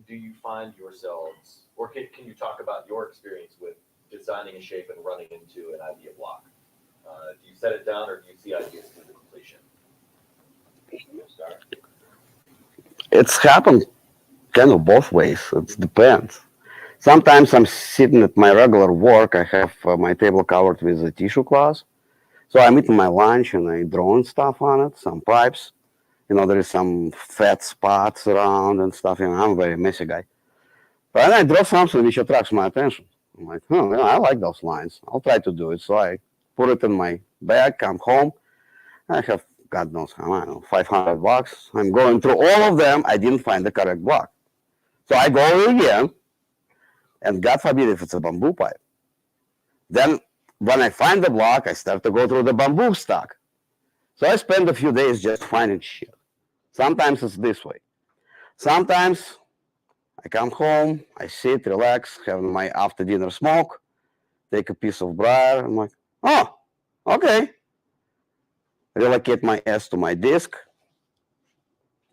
Speaker 5: do you find yourselves, or can you talk about your experience with designing a shape and running into an idea block? Do you set it down, or do you see ideas to the completion?
Speaker 2: It's happened kind of both ways. It depends. Sometimes I'm sitting at my regular work. I have my table covered with a tissue cloth. So I'm eating my lunch and I drawing stuff on it, some pipes. There is some fat spots around and stuff. I'm a very messy guy. But then I draw something which attracts my attention. I'm like, I like those lines. I'll try to do it. So I put it in my bag, come home. I have, God knows, I don't know, $500. I'm going through all of them. I didn't find the correct block. So I go again. And God forbid if it's a bamboo pipe. Then when I find the block, I start to go through the bamboo stock. So I spend a few days just finding shit. Sometimes it's this way. Sometimes I come home, I sit, relax, have my after dinner smoke, take a piece of briar. I'm like, oh, okay. Relocate my ass to my disc.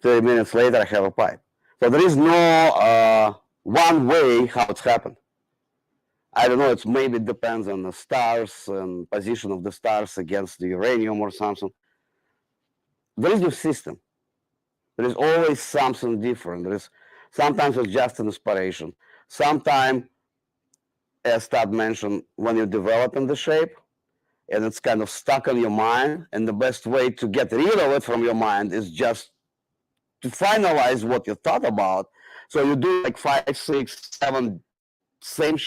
Speaker 2: 30 minutes later, I have a pipe. So there is no one way how it's happened. I don't know, it's maybe depends on the stars and position of the stars against the uranium or something. There is no system. There is always something different. There is sometimes it's just an inspiration. Sometimes, as Todd mentioned, when you're developing the shape and it's kind of stuck on your mind, and the best way to get rid of it from your mind is just to finalize what you thought about. So you do like 5, 6, 7 same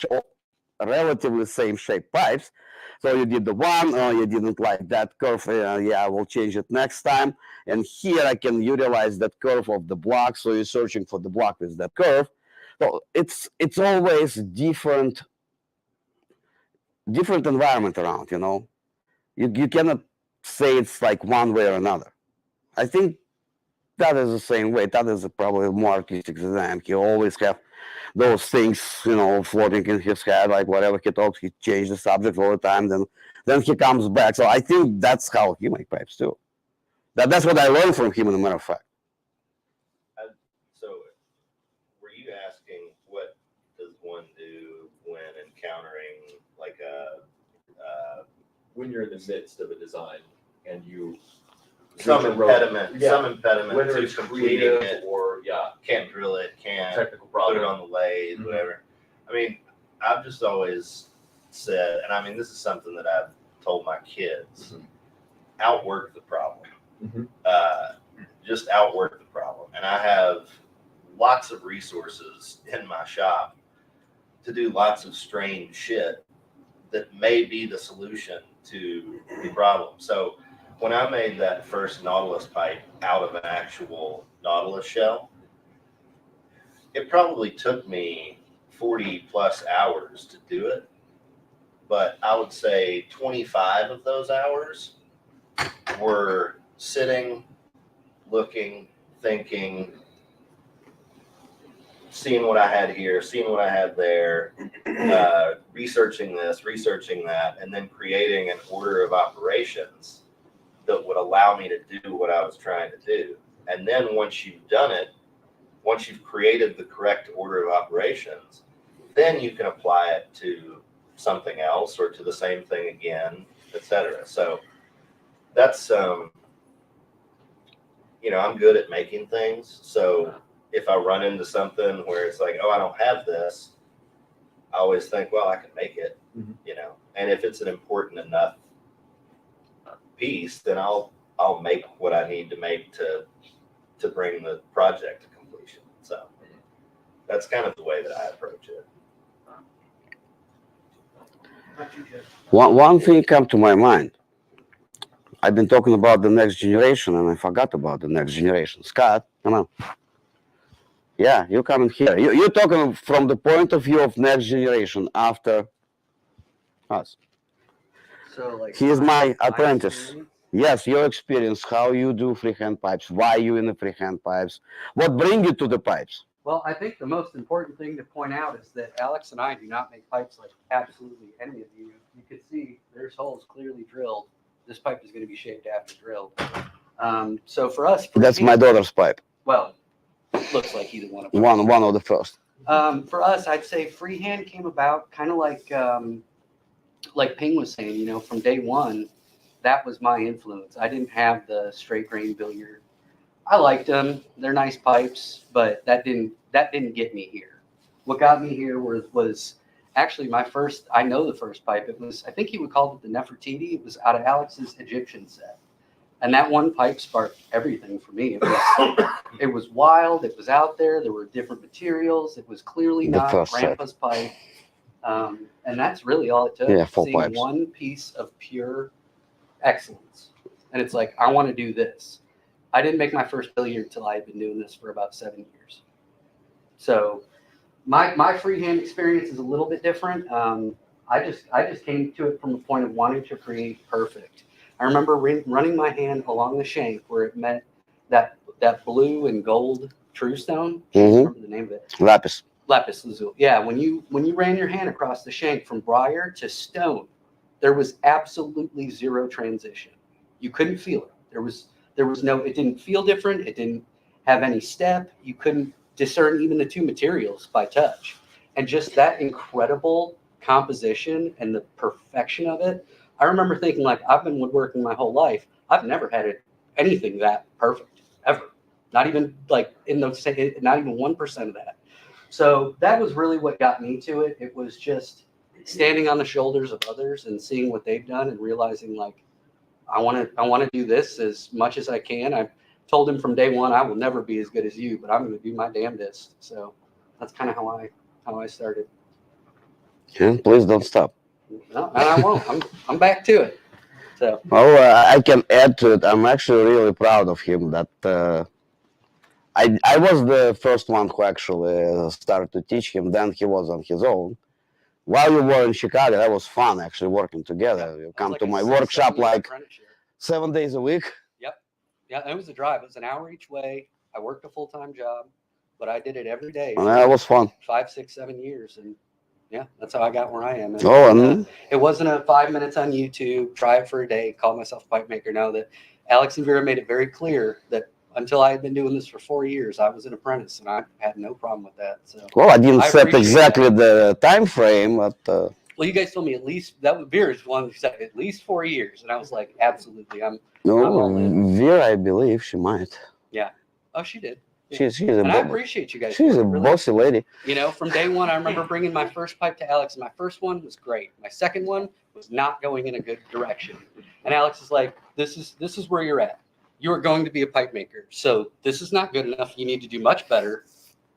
Speaker 2: relatively same shape pipes. So you did the one, you didn't like that curve. Yeah, I will change it next time. And here I can utilize that curve of the block. So you're searching for the block with that curve. So it's always different environment around. You cannot say it's like one way or another. I think that is the same way. That is probably more artistic than I am. He always have those things, floating in his head, like whatever he talks, he changes the subject all the time. Then he comes back. So I think that's how he makes pipes too. That's what I learned from him, as a matter of fact.
Speaker 3: So, were you asking what does one do when encountering like
Speaker 5: when you're in the midst of a design and you
Speaker 3: some impediment
Speaker 5: whether
Speaker 3: to
Speaker 5: it's
Speaker 3: completing
Speaker 5: creative
Speaker 3: it,
Speaker 5: or
Speaker 3: can't drill it, can't
Speaker 5: technical
Speaker 3: put
Speaker 5: problem.
Speaker 3: it on the lathe, whatever. I mean, I've just always said, and I mean, this is something that I've told my kids, outwork the problem. Just outwork the problem. And I have lots of resources in my shop to do lots of strange shit that may be the solution to the problem. So when I made that first Nautilus pipe out of an actual Nautilus shell, it probably took me 40 plus hours to do it. But I would say 25 of those hours were sitting, looking, thinking, seeing what I had here, seeing what I had there, researching this, researching that, and then creating an order of operations that would allow me to do what I was trying to do. And then once you've done it, once you've created the correct order of operations, then you can apply it to something else or to the same thing again, etc. So that's, I'm good at making things. So if I run into something where it's like, oh, I don't have this, I always think, well, I can make it,
Speaker 5: Mhm.
Speaker 3: you know, and if it's an important enough piece, then I'll make what I need to make to bring the project to completion. So that's kind of the way that I approach it.
Speaker 2: One thing come to my mind. I've been talking about the next generation, and I forgot about the next generation. Scott, come on. Yeah, you coming here. You're talking from the point of view of next generation after us.
Speaker 8: So like.
Speaker 2: He is my
Speaker 8: my
Speaker 2: apprentice.
Speaker 8: experience-
Speaker 2: Yes, your experience, how you do freehand pipes, why you in the freehand pipes, what bring you to the pipes.
Speaker 8: Well, I think the most important thing to point out is that Alex and I do not make pipes like absolutely any of you. You can see there's holes clearly drilled. This pipe is going to be shaped after drilled. So for us,
Speaker 2: That's my daughter's pipe.
Speaker 8: Well, looks like either one of us.
Speaker 2: One of the first.
Speaker 8: For us, I'd say freehand came about kind of like Ping was saying, you know, from day one, that was my influence. I didn't have the straight grain billiard. I liked them. They're nice pipes, but that didn't get me here. What got me here was actually my first, I know the first pipe. It was, I think he would call it the Nefertiti. It was out of Alex's Egyptian set. And that one pipe sparked everything for me. It was wild. It was out there. There were different materials. It was clearly
Speaker 2: The
Speaker 8: not
Speaker 2: first set.
Speaker 8: Grandpa's pipe. And that's really all it took.
Speaker 2: Yeah, full
Speaker 8: Seeing
Speaker 2: pipes.
Speaker 8: one piece of pure excellence. And it's like, I want to do this. I didn't make my first billiard till I had been doing this for about 7 years. So my freehand experience is a little bit different. I just came to it from a point of wanting to create perfect. I remember running my hand along the shank where it met that blue and gold true stone. I can't remember the name of it.
Speaker 2: Lapis.
Speaker 8: Lapis lazuli. Yeah, when you ran your hand across the shank from briar to stone, there was absolutely zero transition. You couldn't feel it. There was no. It didn't feel different. It didn't have any step. You couldn't discern even the two materials by touch, and just that incredible composition and the perfection of it. I remember thinking, like, I've been woodworking my whole life. I've never had anything that perfect ever. Not even like not even 1% of that. So that was really what got me to it. It was just standing on the shoulders of others and seeing what they've done and realizing, like, I want to do this as much as I can. I told him from day one, I will never be as good as you, but I'm going to do my damnedest. So that's kind of how I started.
Speaker 2: Yeah, please don't stop.
Speaker 8: No, and I won't. I'm back to it. So.
Speaker 2: Oh, I can add to it. I'm actually really proud of him that I was the first one who actually started to teach him. Then he was on his own. While you were in Chicago, that was fun actually working together. You come to my workshop like 7 days a week.
Speaker 8: Yeah, it was a drive. It was an hour each way. I worked a full-time job, but I did it every day.
Speaker 2: And that was fun.
Speaker 8: 5, 6, 7 years, and yeah, that's how I got where I am. And it wasn't a 5 minutes on YouTube, try it for a day, call myself a pipe maker. No, that Alex and Vera made it very clear that until I had been doing this for 4 years, I was an apprentice, and I had no problem with that. So,
Speaker 2: well, I didn't set
Speaker 8: appreciate
Speaker 2: exactly the time frame, but
Speaker 8: well, you guys told me at least that was Vera's one who said at least 4 years, and I was like, absolutely, I'm all in.
Speaker 2: Vera, I believe she might.
Speaker 8: Oh, she did.
Speaker 2: She's
Speaker 8: And I
Speaker 2: a
Speaker 8: appreciate you guys.
Speaker 2: she's
Speaker 8: for
Speaker 2: a
Speaker 8: it, really.
Speaker 2: bossy lady.
Speaker 8: You know, from day one, I remember bringing my first pipe to Alex, and my first one was great. My second one was not going in a good direction. And Alex is like, this is where you're at. You are going to be a pipe maker. So this is not good enough. You need to do much better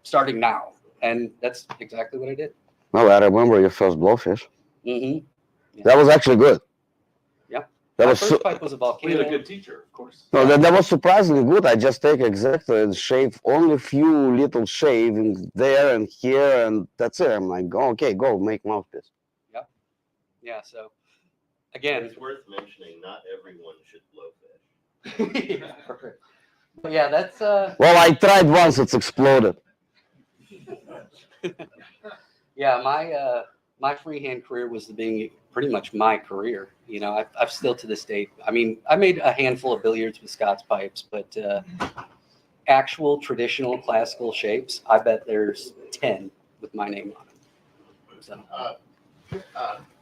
Speaker 8: starting now. And that's exactly what I did.
Speaker 2: Well, I remember your first blowfish.
Speaker 8: Mm-hmm. Yeah.
Speaker 2: That was actually good.
Speaker 8: Yeah.
Speaker 2: That
Speaker 8: My
Speaker 2: was
Speaker 8: first pipe was a
Speaker 5: We
Speaker 8: volcano.
Speaker 5: had a good teacher, of course.
Speaker 2: no, that was surprisingly good. I just take exactly and shave only few little shavings there and here, and that's it. I'm like, okay, go make mouthpiece.
Speaker 8: Yeah. So again,
Speaker 3: It's worth mentioning, not everyone should blowfish.
Speaker 8: yeah, perfect. But yeah, that's
Speaker 2: Well, I tried once, it's exploded.
Speaker 8: yeah, my freehand career was being pretty much my career. You know, I've still to this date. I mean, I made a handful of billiards with Scott's pipes, but actual traditional classical shapes, I bet there's 10 with my name on it. So.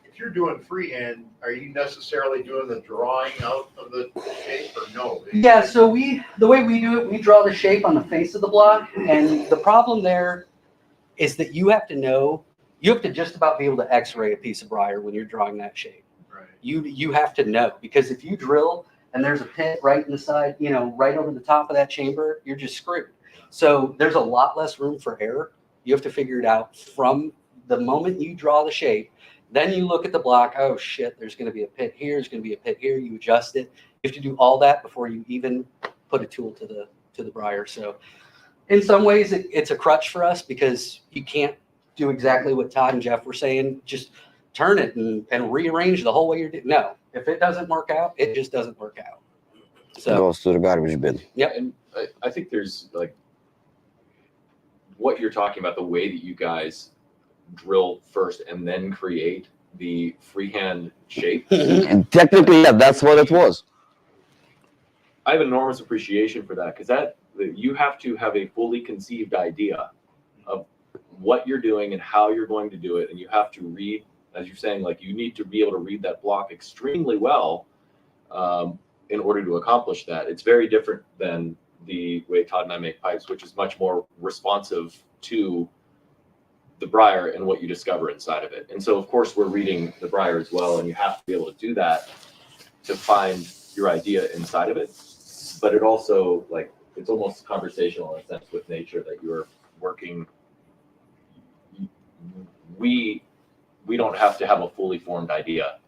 Speaker 9: If you're doing freehand, are you necessarily doing the drawing out of the shape or no?
Speaker 8: Yeah, so the way we do it, we draw the shape on the face of the block, and the problem there is that you have to know You have to just about be able to X-ray a piece of briar when you're drawing that shape.
Speaker 9: Right.
Speaker 8: You have to know, because if you drill and there's a pit right in the side, right over the top of that chamber, you're just screwed. So there's a lot less room for error. You have to figure it out from the moment you draw the shape. Then you look at the block. Oh shit, there's going to be a pit here. There's going to be a pit here. You adjust it. You have to do all that before you even put a tool to the briar. So in some ways it's a crutch for us, because you can't do exactly what Todd and Jeff were saying. Just turn it and rearrange the whole way you're doing. No, if it doesn't work out, it just doesn't work out. So
Speaker 2: Goes to the garbage bin.
Speaker 8: Yep.
Speaker 5: And I think there's like what you're talking about, the way that you guys drill first and then create the freehand shape.
Speaker 2: And technically, yeah, that's what it was.
Speaker 5: I have enormous appreciation for that, because you have to have a fully conceived idea of what you're doing and how you're going to do it, and you have to read, as you're saying, like you need to be able to read that block extremely well in order to accomplish that. It's very different than the way Todd and I make pipes, which is much more responsive to the briar and what you discover inside of it. And so, of course, we're reading the briar as well, and you have to be able to do that to find your idea inside of it. But it also, like, it's almost conversational in a sense with nature, that you're working. We don't have to have a fully formed idea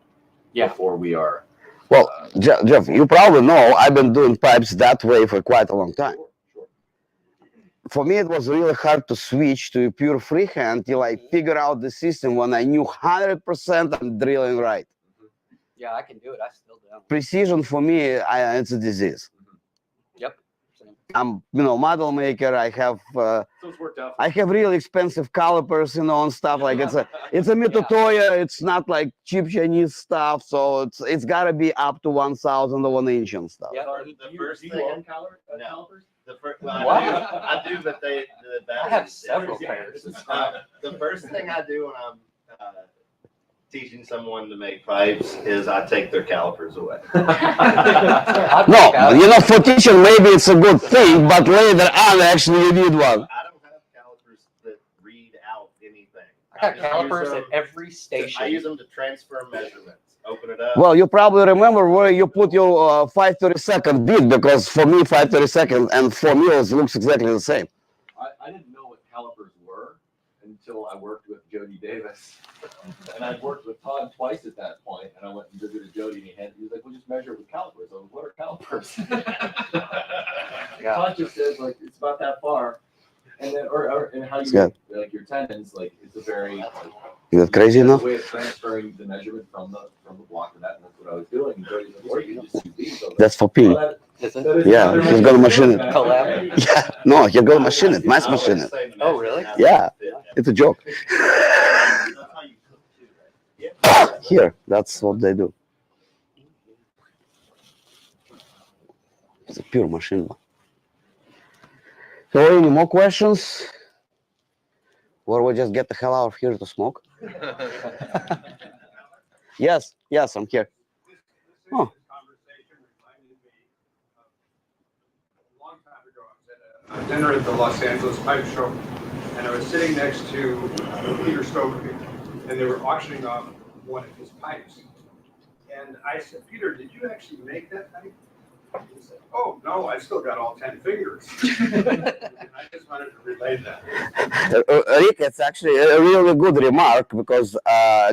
Speaker 5: before we are.
Speaker 2: Well, Jeff, you probably know I've been doing pipes that way for quite a long time.
Speaker 5: Sure.
Speaker 2: For me, it was really hard to switch to a pure freehand till I figured out the system when I knew 100% I'm drilling right.
Speaker 8: yeah, I can do it. I still don't.
Speaker 2: Precision for me, it's a disease.
Speaker 8: Yep.
Speaker 2: I'm, model maker. I have,
Speaker 5: So it's worked out.
Speaker 2: I have really expensive calipers, and stuff like it's a Mitutoyo. It's not like cheap Chinese stuff. So it's got to be up to 1,000 or 1 inch and stuff.
Speaker 8: Yeah.
Speaker 3: The first
Speaker 5: Do
Speaker 3: thing,
Speaker 5: you own
Speaker 3: no.
Speaker 5: calipers?
Speaker 3: the first, well,
Speaker 8: What?
Speaker 3: I do, but the
Speaker 8: I have several pairs.
Speaker 3: The first thing I do when I'm teaching someone to make pipes is I take their calipers away.
Speaker 2: No, for teaching, maybe it's a good thing, but later on, actually, you need one.
Speaker 3: I don't have calipers that read out anything.
Speaker 8: I got
Speaker 3: just use
Speaker 8: calipers
Speaker 3: them
Speaker 8: at every
Speaker 3: I
Speaker 8: station.
Speaker 3: use them to transfer measurements. Open it up.
Speaker 2: Well, you probably remember where you put your 5/32 bit, because for me, 5/32 and 4 mils looks exactly the same.
Speaker 5: I didn't know what calipers were until I worked with Jody Davis. And I'd worked with Todd twice at that point, and I went and visited Jody, and he was like, "We'll just measure it with calipers." I was, "What are calipers?"
Speaker 8: Yeah.
Speaker 5: Todd just says, like, it's about that far. And then, and how you
Speaker 2: good.
Speaker 5: like your tendons, like it's a very
Speaker 2: Is that crazy
Speaker 5: there's
Speaker 2: enough?
Speaker 5: a way of transferring the measurement from the block to that, and that's what I was doing. And Jody's like, "Or you can just use these."
Speaker 2: That's for P.
Speaker 5: Well,
Speaker 8: Is it?
Speaker 5: that is
Speaker 2: Yeah,
Speaker 5: another
Speaker 2: he's
Speaker 5: way
Speaker 2: gonna
Speaker 5: to
Speaker 2: machine
Speaker 5: do
Speaker 2: it.
Speaker 8: Collab?
Speaker 2: Yeah, no, you're gonna machine it. Nice
Speaker 3: I always
Speaker 2: machine it.
Speaker 3: say
Speaker 8: Oh, really?
Speaker 3: measurement
Speaker 2: Yeah.
Speaker 3: has to fit.
Speaker 2: It's a joke.
Speaker 3: That's how you cook too, right? Yeah.
Speaker 2: Here, that's what they do. It's a pure machine. So, any more questions? Or we just get the hell out of here to smoke? Yes, I'm here. Oh.
Speaker 10: Conversation reminded me of a long time ago. I was at a dinner at the Los Angeles Pipe Show, and I was sitting next to Peter Stokely, and they were auctioning off one of his pipes. And I said, "Peter, did you actually make that pipe?" He said, "Oh, no, I still got all 10 fingers." And I just wanted to relay that.
Speaker 2: Rick, it's actually a really good remark, because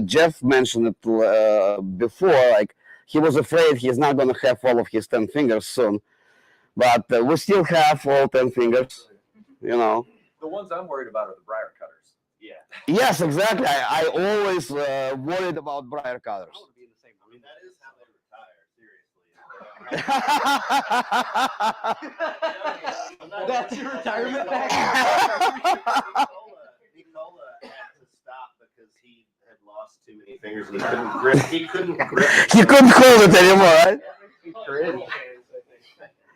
Speaker 2: Jeff mentioned it before. Like, he was afraid he's not going to have all of his 10 fingers soon, but we still have all 10 fingers.
Speaker 5: The ones I'm worried about are the briar cutters.
Speaker 3: Yeah.
Speaker 2: Yes, exactly. I always worried about briar cutters.
Speaker 3: I mean, that is how they retire, seriously.
Speaker 8: That's your retirement package?
Speaker 3: Nicola had to stop because he had lost too many fingers and he couldn't grip.
Speaker 2: He couldn't hold it anymore, right?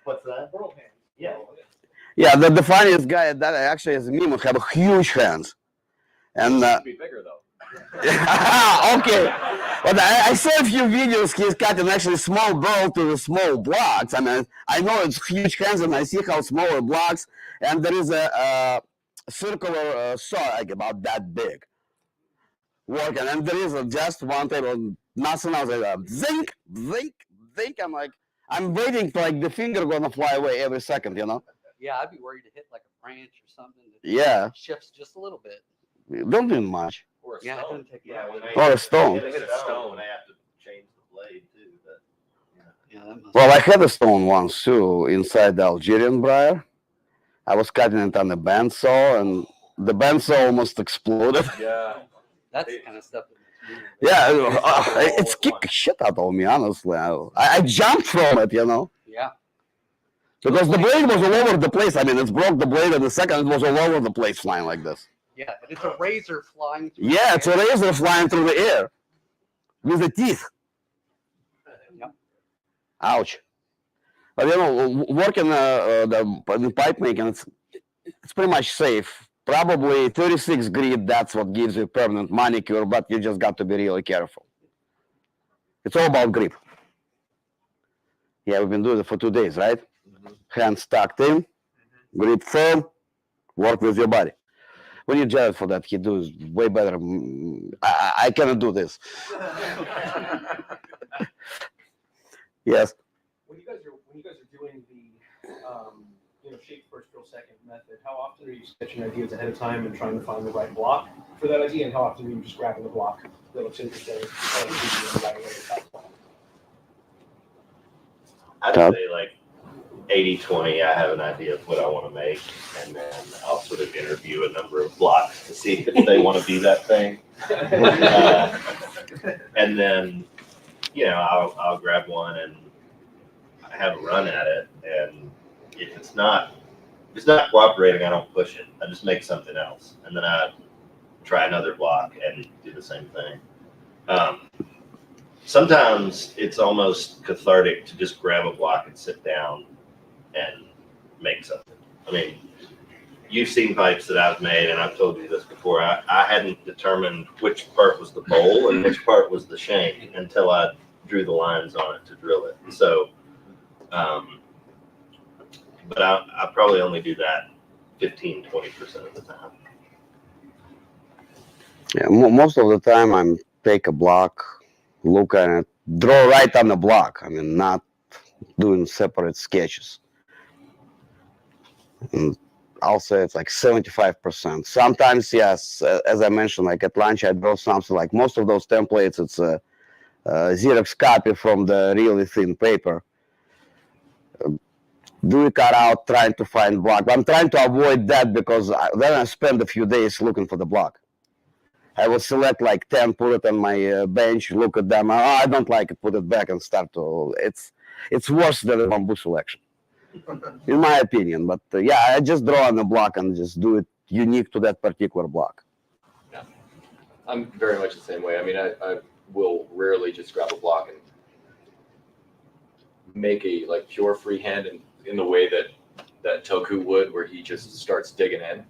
Speaker 3: What's that? Yeah.
Speaker 2: Yeah, the funniest guy that actually is me have huge hands. And
Speaker 5: Should be bigger though.
Speaker 2: okay, but I saw a few videos. He's cutting actually small burl to the small blocks. I mean, I know it's huge hands, and I see how smaller blocks. And there is a circular saw like about that big. working, and there is just one table, nothing else. Like zink, zink, zink. I'm like, I'm waiting for like the finger gonna fly away every second, you know?
Speaker 8: Yeah, I'd be worried to hit like a branch or something that
Speaker 2: Yeah,
Speaker 8: shifts just a little bit.
Speaker 2: don't do much.
Speaker 5: Or a
Speaker 8: Yeah, it
Speaker 5: stone.
Speaker 8: doesn't take
Speaker 3: Yeah, when they
Speaker 2: Or a stone.
Speaker 3: hit a stone, they have to change the blade too. But
Speaker 8: Yeah, that must
Speaker 2: Well, I had a stone once too inside the Algerian briar. I was cutting it on the bandsaw, and the bandsaw almost exploded.
Speaker 5: Yeah.
Speaker 8: that's the kind of stuff that makes me nervous.
Speaker 2: Yeah,
Speaker 5: all
Speaker 2: it's
Speaker 5: at
Speaker 2: kicked
Speaker 5: once.
Speaker 2: the shit out of me, honestly. I jumped from it, you know,
Speaker 8: Yeah.
Speaker 2: because the blade was all over the place. I mean, it broke the blade, and the second it was all over the place flying like this.
Speaker 8: Yeah, and it's a razor flying through.
Speaker 2: Yeah, it's a razor flying through the air with the teeth.
Speaker 8: Yep.
Speaker 2: Ouch. But you know, working the pipe making, it's pretty much safe. Probably 36 grit, that's what gives you permanent manicure, but you just got to be really careful. It's all about grip. Yeah, we've been doing it for 2 days, right? Hands tucked in, grip firm, work with your body. We need Jared for that. He does way better. I cannot do this. Yes.
Speaker 11: When you guys are doing the shape first, drill second method, how often are you sketching ideas ahead of time and trying to find the right block for that idea, and how often are you just grabbing the block that looks interesting and choosing the right way to top block?
Speaker 3: I'd say like 80-20. I have an idea of what I want to make, and then I'll sort of interview a number of blocks to see if they want to be that thing. And then, I'll grab one and have a run at it. And if it's not cooperating, I don't push it. I just make something else, and then I try another block and do the same thing. Sometimes it's almost cathartic to just grab a block and sit down and make something. I mean, you've seen pipes that I've made, and I've told you this before. I hadn't determined which part was the bowl and which part was the shank until I drew the lines on it to drill it. So, but I probably only do that 15-20% of the time.
Speaker 2: Yeah, most of the time I'm take a block, look at it, draw right on the block. I mean, not doing separate sketches. And I'll say it's like 75%. Sometimes, yes, as I mentioned, like at lunch, I draw something like most of those templates, it's a Xerox copy from the really thin paper. Do a cutout, trying to find block. I'm trying to avoid that because then I spend a few days looking for the block. I will select like 10, put it on my bench, look at them. Oh, I don't like it, put it back and start to. It's worse than a bamboo selection, in my opinion. But yeah, I just draw on the block and just do it unique to that particular block.
Speaker 5: Yeah, I'm very much the same way. I mean, I will rarely just grab a block and make a like pure freehand in the way that Toku would, where he just starts digging in.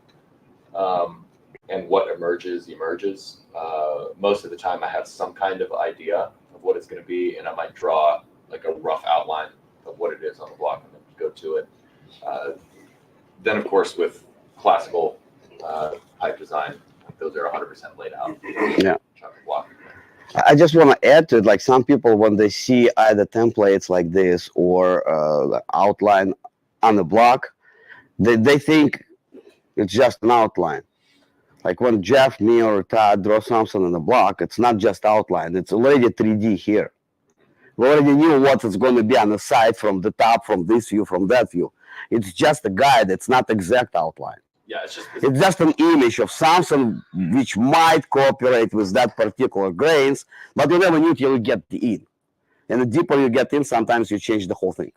Speaker 5: And what emerges. Most of the time I have some kind of idea of what it's going to be, and I might draw like a rough outline of what it is on the block and then go to it. Then, of course, with classical pipe design, those are 100% laid out.
Speaker 2: Yeah.
Speaker 5: Block.
Speaker 2: I just want to add to it, like some people, when they see either templates like this or outline on the block, they think it's just an outline. Like when Jeff, me, or Todd draw something on the block, it's not just outline. It's already 3D here. We already knew what it's going to be on the side, from the top, from this view, from that view. It's just a guide. It's not exact outline.
Speaker 5: Yeah, it's
Speaker 2: just an image of something which might cooperate with that particular grains, but you never knew till you get in. And the deeper you get in, sometimes you change the whole thing.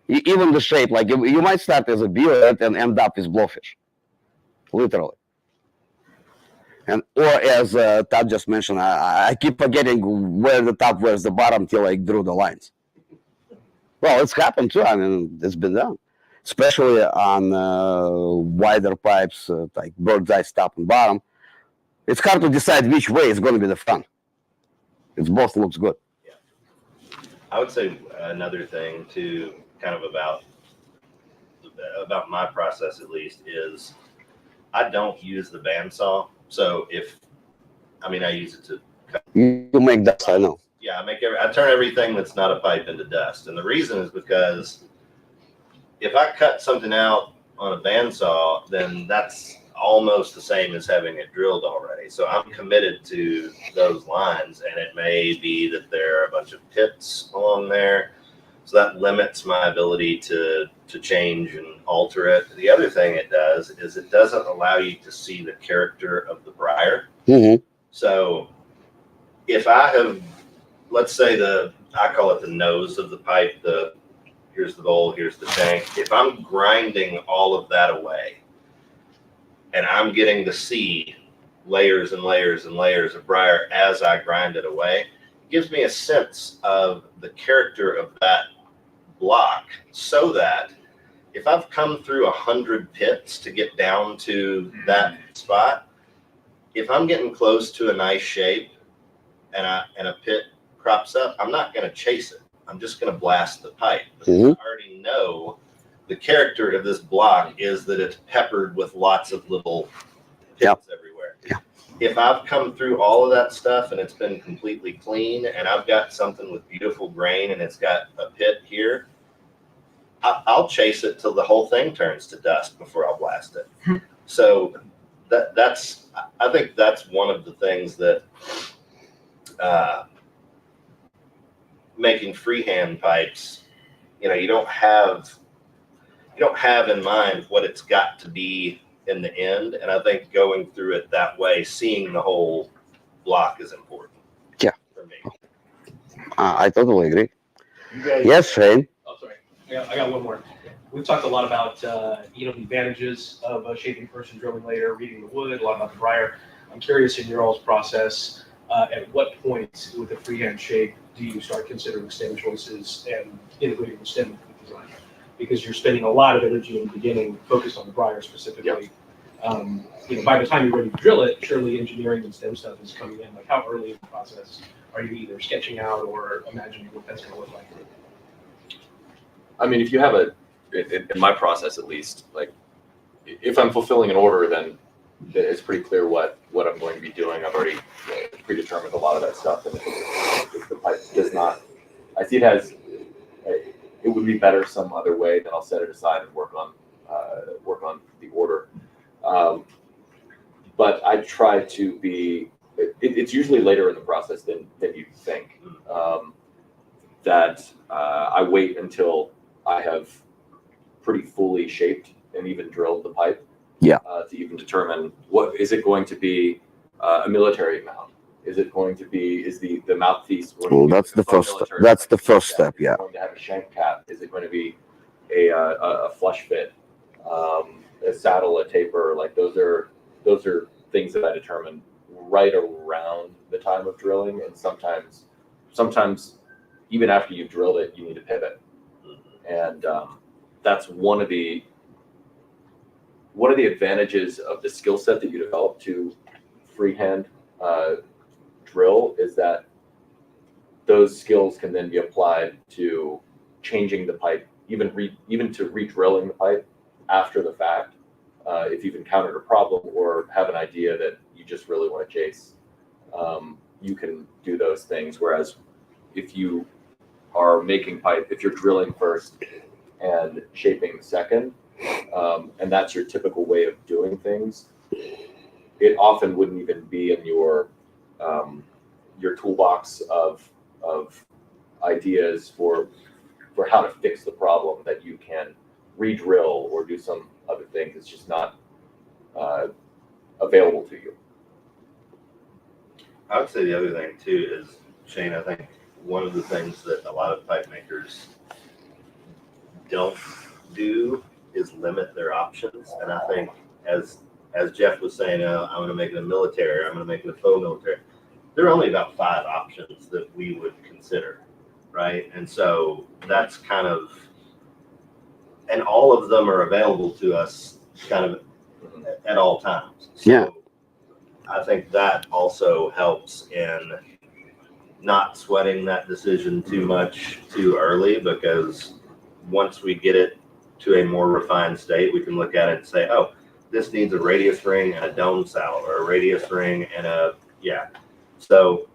Speaker 2: Even the shape, like you might start as a beard and end up as blowfish. Literally. And or as Todd just mentioned, I keep forgetting where the top, where's the bottom till I drew the lines. Well, it's happened too. I mean, it's been done, especially on wider pipes, like bird's eye top and bottom. It's hard to decide which way is going to be the front. It both looks good.
Speaker 3: Yeah. I would say another thing too, kind of about my process at least, is I don't use the bandsaw. So if I mean, I use it to
Speaker 2: You make dust, I know.
Speaker 3: yeah, I turn everything that's not a pipe into dust. And the reason is because if I cut something out on a bandsaw, then that's almost the same as having it drilled already. So I'm committed to those lines, and it may be that there are a bunch of pits along there. So that limits my ability to change and alter it. The other thing it does is it doesn't allow you to see the character of the briar.
Speaker 2: Mm-hmm.
Speaker 3: So if I have, let's say I call it the nose of the pipe, here's the bowl, here's the shank. If I'm grinding all of that away and I'm getting to see layers and layers and layers of briar as I grind it away, it gives me a sense of the character of that block, so that if I've come through 100 pits to get down to that spot, if I'm getting close to a nice shape and a pit crops up, I'm not going to chase it. I'm just going to blast the pipe.
Speaker 2: Mm-hmm.
Speaker 3: I already know the character of this block is that it's peppered with lots of little pits everywhere.
Speaker 2: Yeah.
Speaker 3: If I've come through all of that stuff and it's been completely clean and I've got something with beautiful grain and it's got a pit here, I'll chase it till the whole thing turns to dust before I'll blast it. So I think that's one of the things that making freehand pipes, you don't have in mind what it's got to be in the end. And I think going through it that way, seeing the whole block is important.
Speaker 2: Yeah.
Speaker 3: For me.
Speaker 2: I totally agree.
Speaker 1: You guys,
Speaker 2: Yes, Shane.
Speaker 11: Oh, sorry. I got one more. We've talked a lot about, the advantages of shaping first and drilling later, reading the wood, a lot about the briar. I'm curious in your all's process, at what point with the freehand shape do you start considering stem choices and integrating the stem into the design? Because you're spending a lot of energy in the beginning focused on the briar specifically. By the time you're ready to drill it, surely engineering and stem stuff is coming in. Like, how early in the process are you either sketching out or imagining what that's going to look like?
Speaker 5: I mean, if you have in my process at least, like if I'm fulfilling an order, then it's pretty clear what I'm going to be doing. I've already predetermined a lot of that stuff. And if the pipe does not, I see it would be better some other way, then I'll set it aside and work on the order. But I try to be, it's usually later in the process than you think, that I wait until I have pretty fully shaped and even drilled the pipe.
Speaker 2: Yeah.
Speaker 5: To even determine what is it going to be a military mount? Is it going to be the mouthpiece?
Speaker 2: Well, that's the first. That's the first step. Yeah.
Speaker 5: Is it going to have a shank cap? Is it going to be a flush fit, a saddle, a taper? Like those are things that I determine right around the time of drilling, and sometimes even after you've drilled it, you need to pivot, and that's one of the advantages of the skill set that you develop to freehand drill is that those skills can then be applied to changing the pipe, even to re-drilling the pipe after the fact. If you've encountered a problem or have an idea that you just really want to chase, you can do those things. Whereas if you are making pipe, if you're drilling first and shaping second, and that's your typical way of doing things, it often wouldn't even be in your toolbox of ideas for how to fix the problem that you can re-drill or do some other things. It's just not available to you.
Speaker 3: I would say the other thing too is, Shane, I think one of the things that a lot of pipe makers don't do is limit their options. And I think as Jeff was saying, I'm going to make it a military, I'm going to make it a faux military. There are only about 5 options that we would consider, right? And so that's kind of, and all of them are available to us kind of at all times. So
Speaker 2: Yeah.
Speaker 3: I think that also helps in not sweating that decision too much too early, because once we get it to a more refined state, we can look at it and say, oh, this needs a radius ring and a dome saddle, or a radius ring and a Yeah. So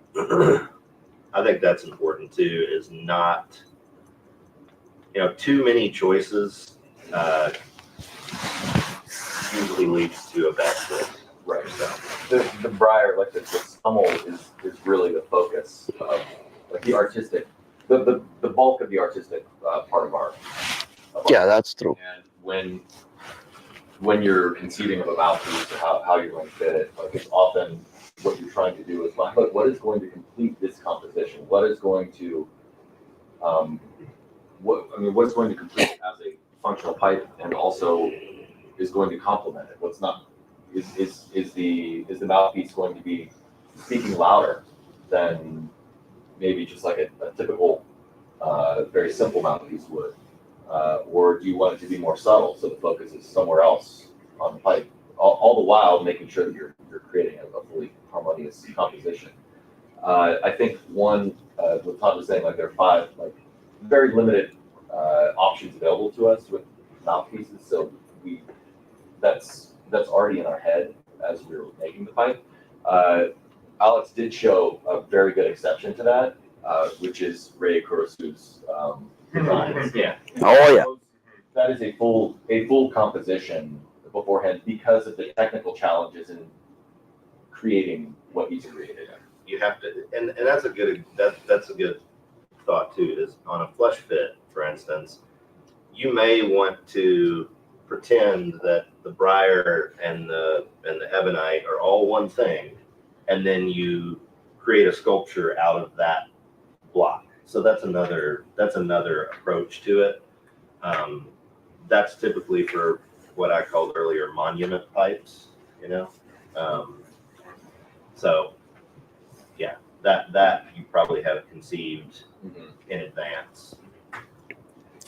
Speaker 3: I think that's important too, is not, too many choices usually leads to a bad fit.
Speaker 5: Right. So the briar, like the stummel, is really the focus of like the artistic, the bulk of the artistic part of our.
Speaker 2: Yeah, that's true.
Speaker 5: And when you're conceiving of a mouthpiece or how you're going to fit it, like it's often what you're trying to do is like, what is going to complete this composition? What is going to what's going to complete it as a functional pipe and also is going to complement it? What's not is the mouthpiece going to be speaking louder than maybe just like a typical very simple mouthpiece would? Or do you want it to be more subtle so the focus is somewhere else on the pipe? All the while making sure that you're creating a fully harmonious composition. I think what Todd was saying, like there are 5 like very limited options available to us with mouthpieces. So that's already in our head as we were making the pipe. Alex did show a very good exception to that, which is Ray Kurosu's designs. Yeah.
Speaker 2: Oh yeah.
Speaker 5: That is a full composition beforehand because of the technical challenges in creating what he's created.
Speaker 3: You have to, and that's a good thought too, is on a flush fit, for instance, you may want to pretend that the briar and the ebonite are all one thing, and then you create a sculpture out of that block. So that's another approach to it. That's typically for what I called earlier monument pipes, so yeah, that you probably have conceived in advance.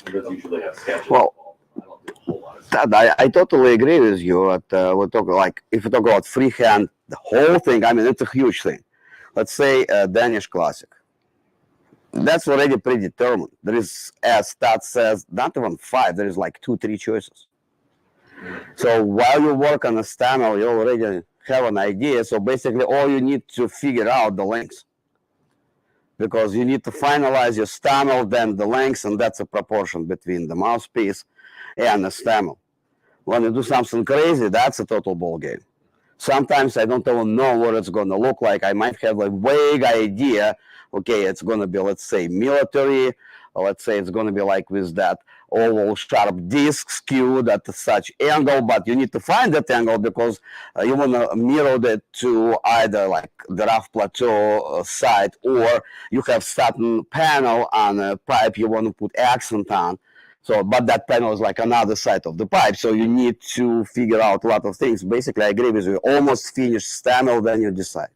Speaker 5: Because usually have sketches.
Speaker 2: Well,
Speaker 5: I don't do a whole lot of
Speaker 2: Tad, I totally agree with you. But we're talking like if you talk about freehand, the whole thing. I mean, it's a huge thing. Let's say Danish classic. That's already predetermined. There is, as Tad says, not even 5. There is like 2, 3 choices. So while you work on a stammel, you already have an idea. So basically, all you need to figure out the lengths, because you need to finalize your stammel, then the lengths, and that's a proportion between the mouthpiece and the stammel. When you do something crazy, that's a total ball game. Sometimes I don't even know what it's going to look like. I might have a vague idea. Okay, it's going to be, let's say, military. Or let's say it's going to be like with that oval sharp disc skewed at such angle, but you need to find that angle because you want to mirror that to either like the rough plateau side, or you have certain panel on a pipe you want to put accent on. So, but that panel is like another side of the pipe, so you need to figure out a lot of things. Basically, I agree with you. Almost finish stammel, then you decide.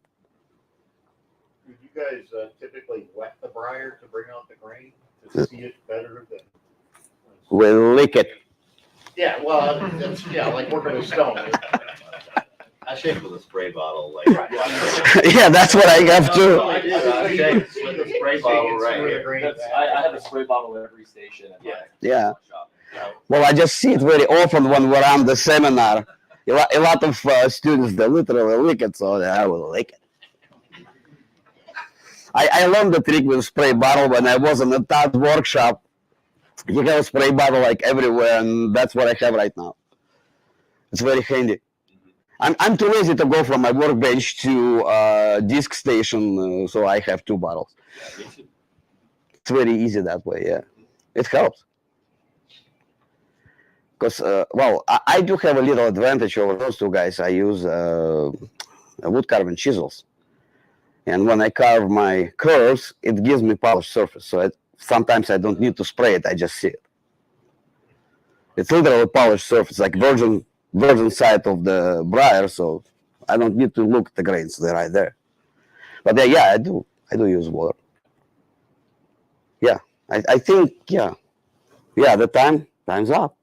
Speaker 9: Do you guys typically wet the briar to bring out the grain to see it better than?
Speaker 2: We lick it.
Speaker 9: Yeah, well, that's like working with stone.
Speaker 3: I shake with a spray bottle, like.
Speaker 2: Yeah, that's what I have too.
Speaker 3: I shake with a spray bottle, right?
Speaker 5: I have a spray bottle at every station.
Speaker 2: Yeah. Well, I just see it very often when we're on the seminar. A lot of students, they literally lick it, so I will lick it. I learned the trick with spray bottle when I was in the Todd workshop. You have a spray bottle like everywhere, and that's what I have right now. It's very handy. I'm too lazy to go from my workbench to disc station, so I have 2 bottles. It's very easy that way, yeah. It helps. Because, well, I do have a little advantage over those 2 guys. I use wood carving chisels. And when I carve my curves, it gives me polished surface. So sometimes I don't need to spray it, I just see it. It's literally polished surface, like virgin side of the briar, so I don't need to look at the grains, they're right there. But yeah, I do use water. Yeah, I think, yeah, the time's up.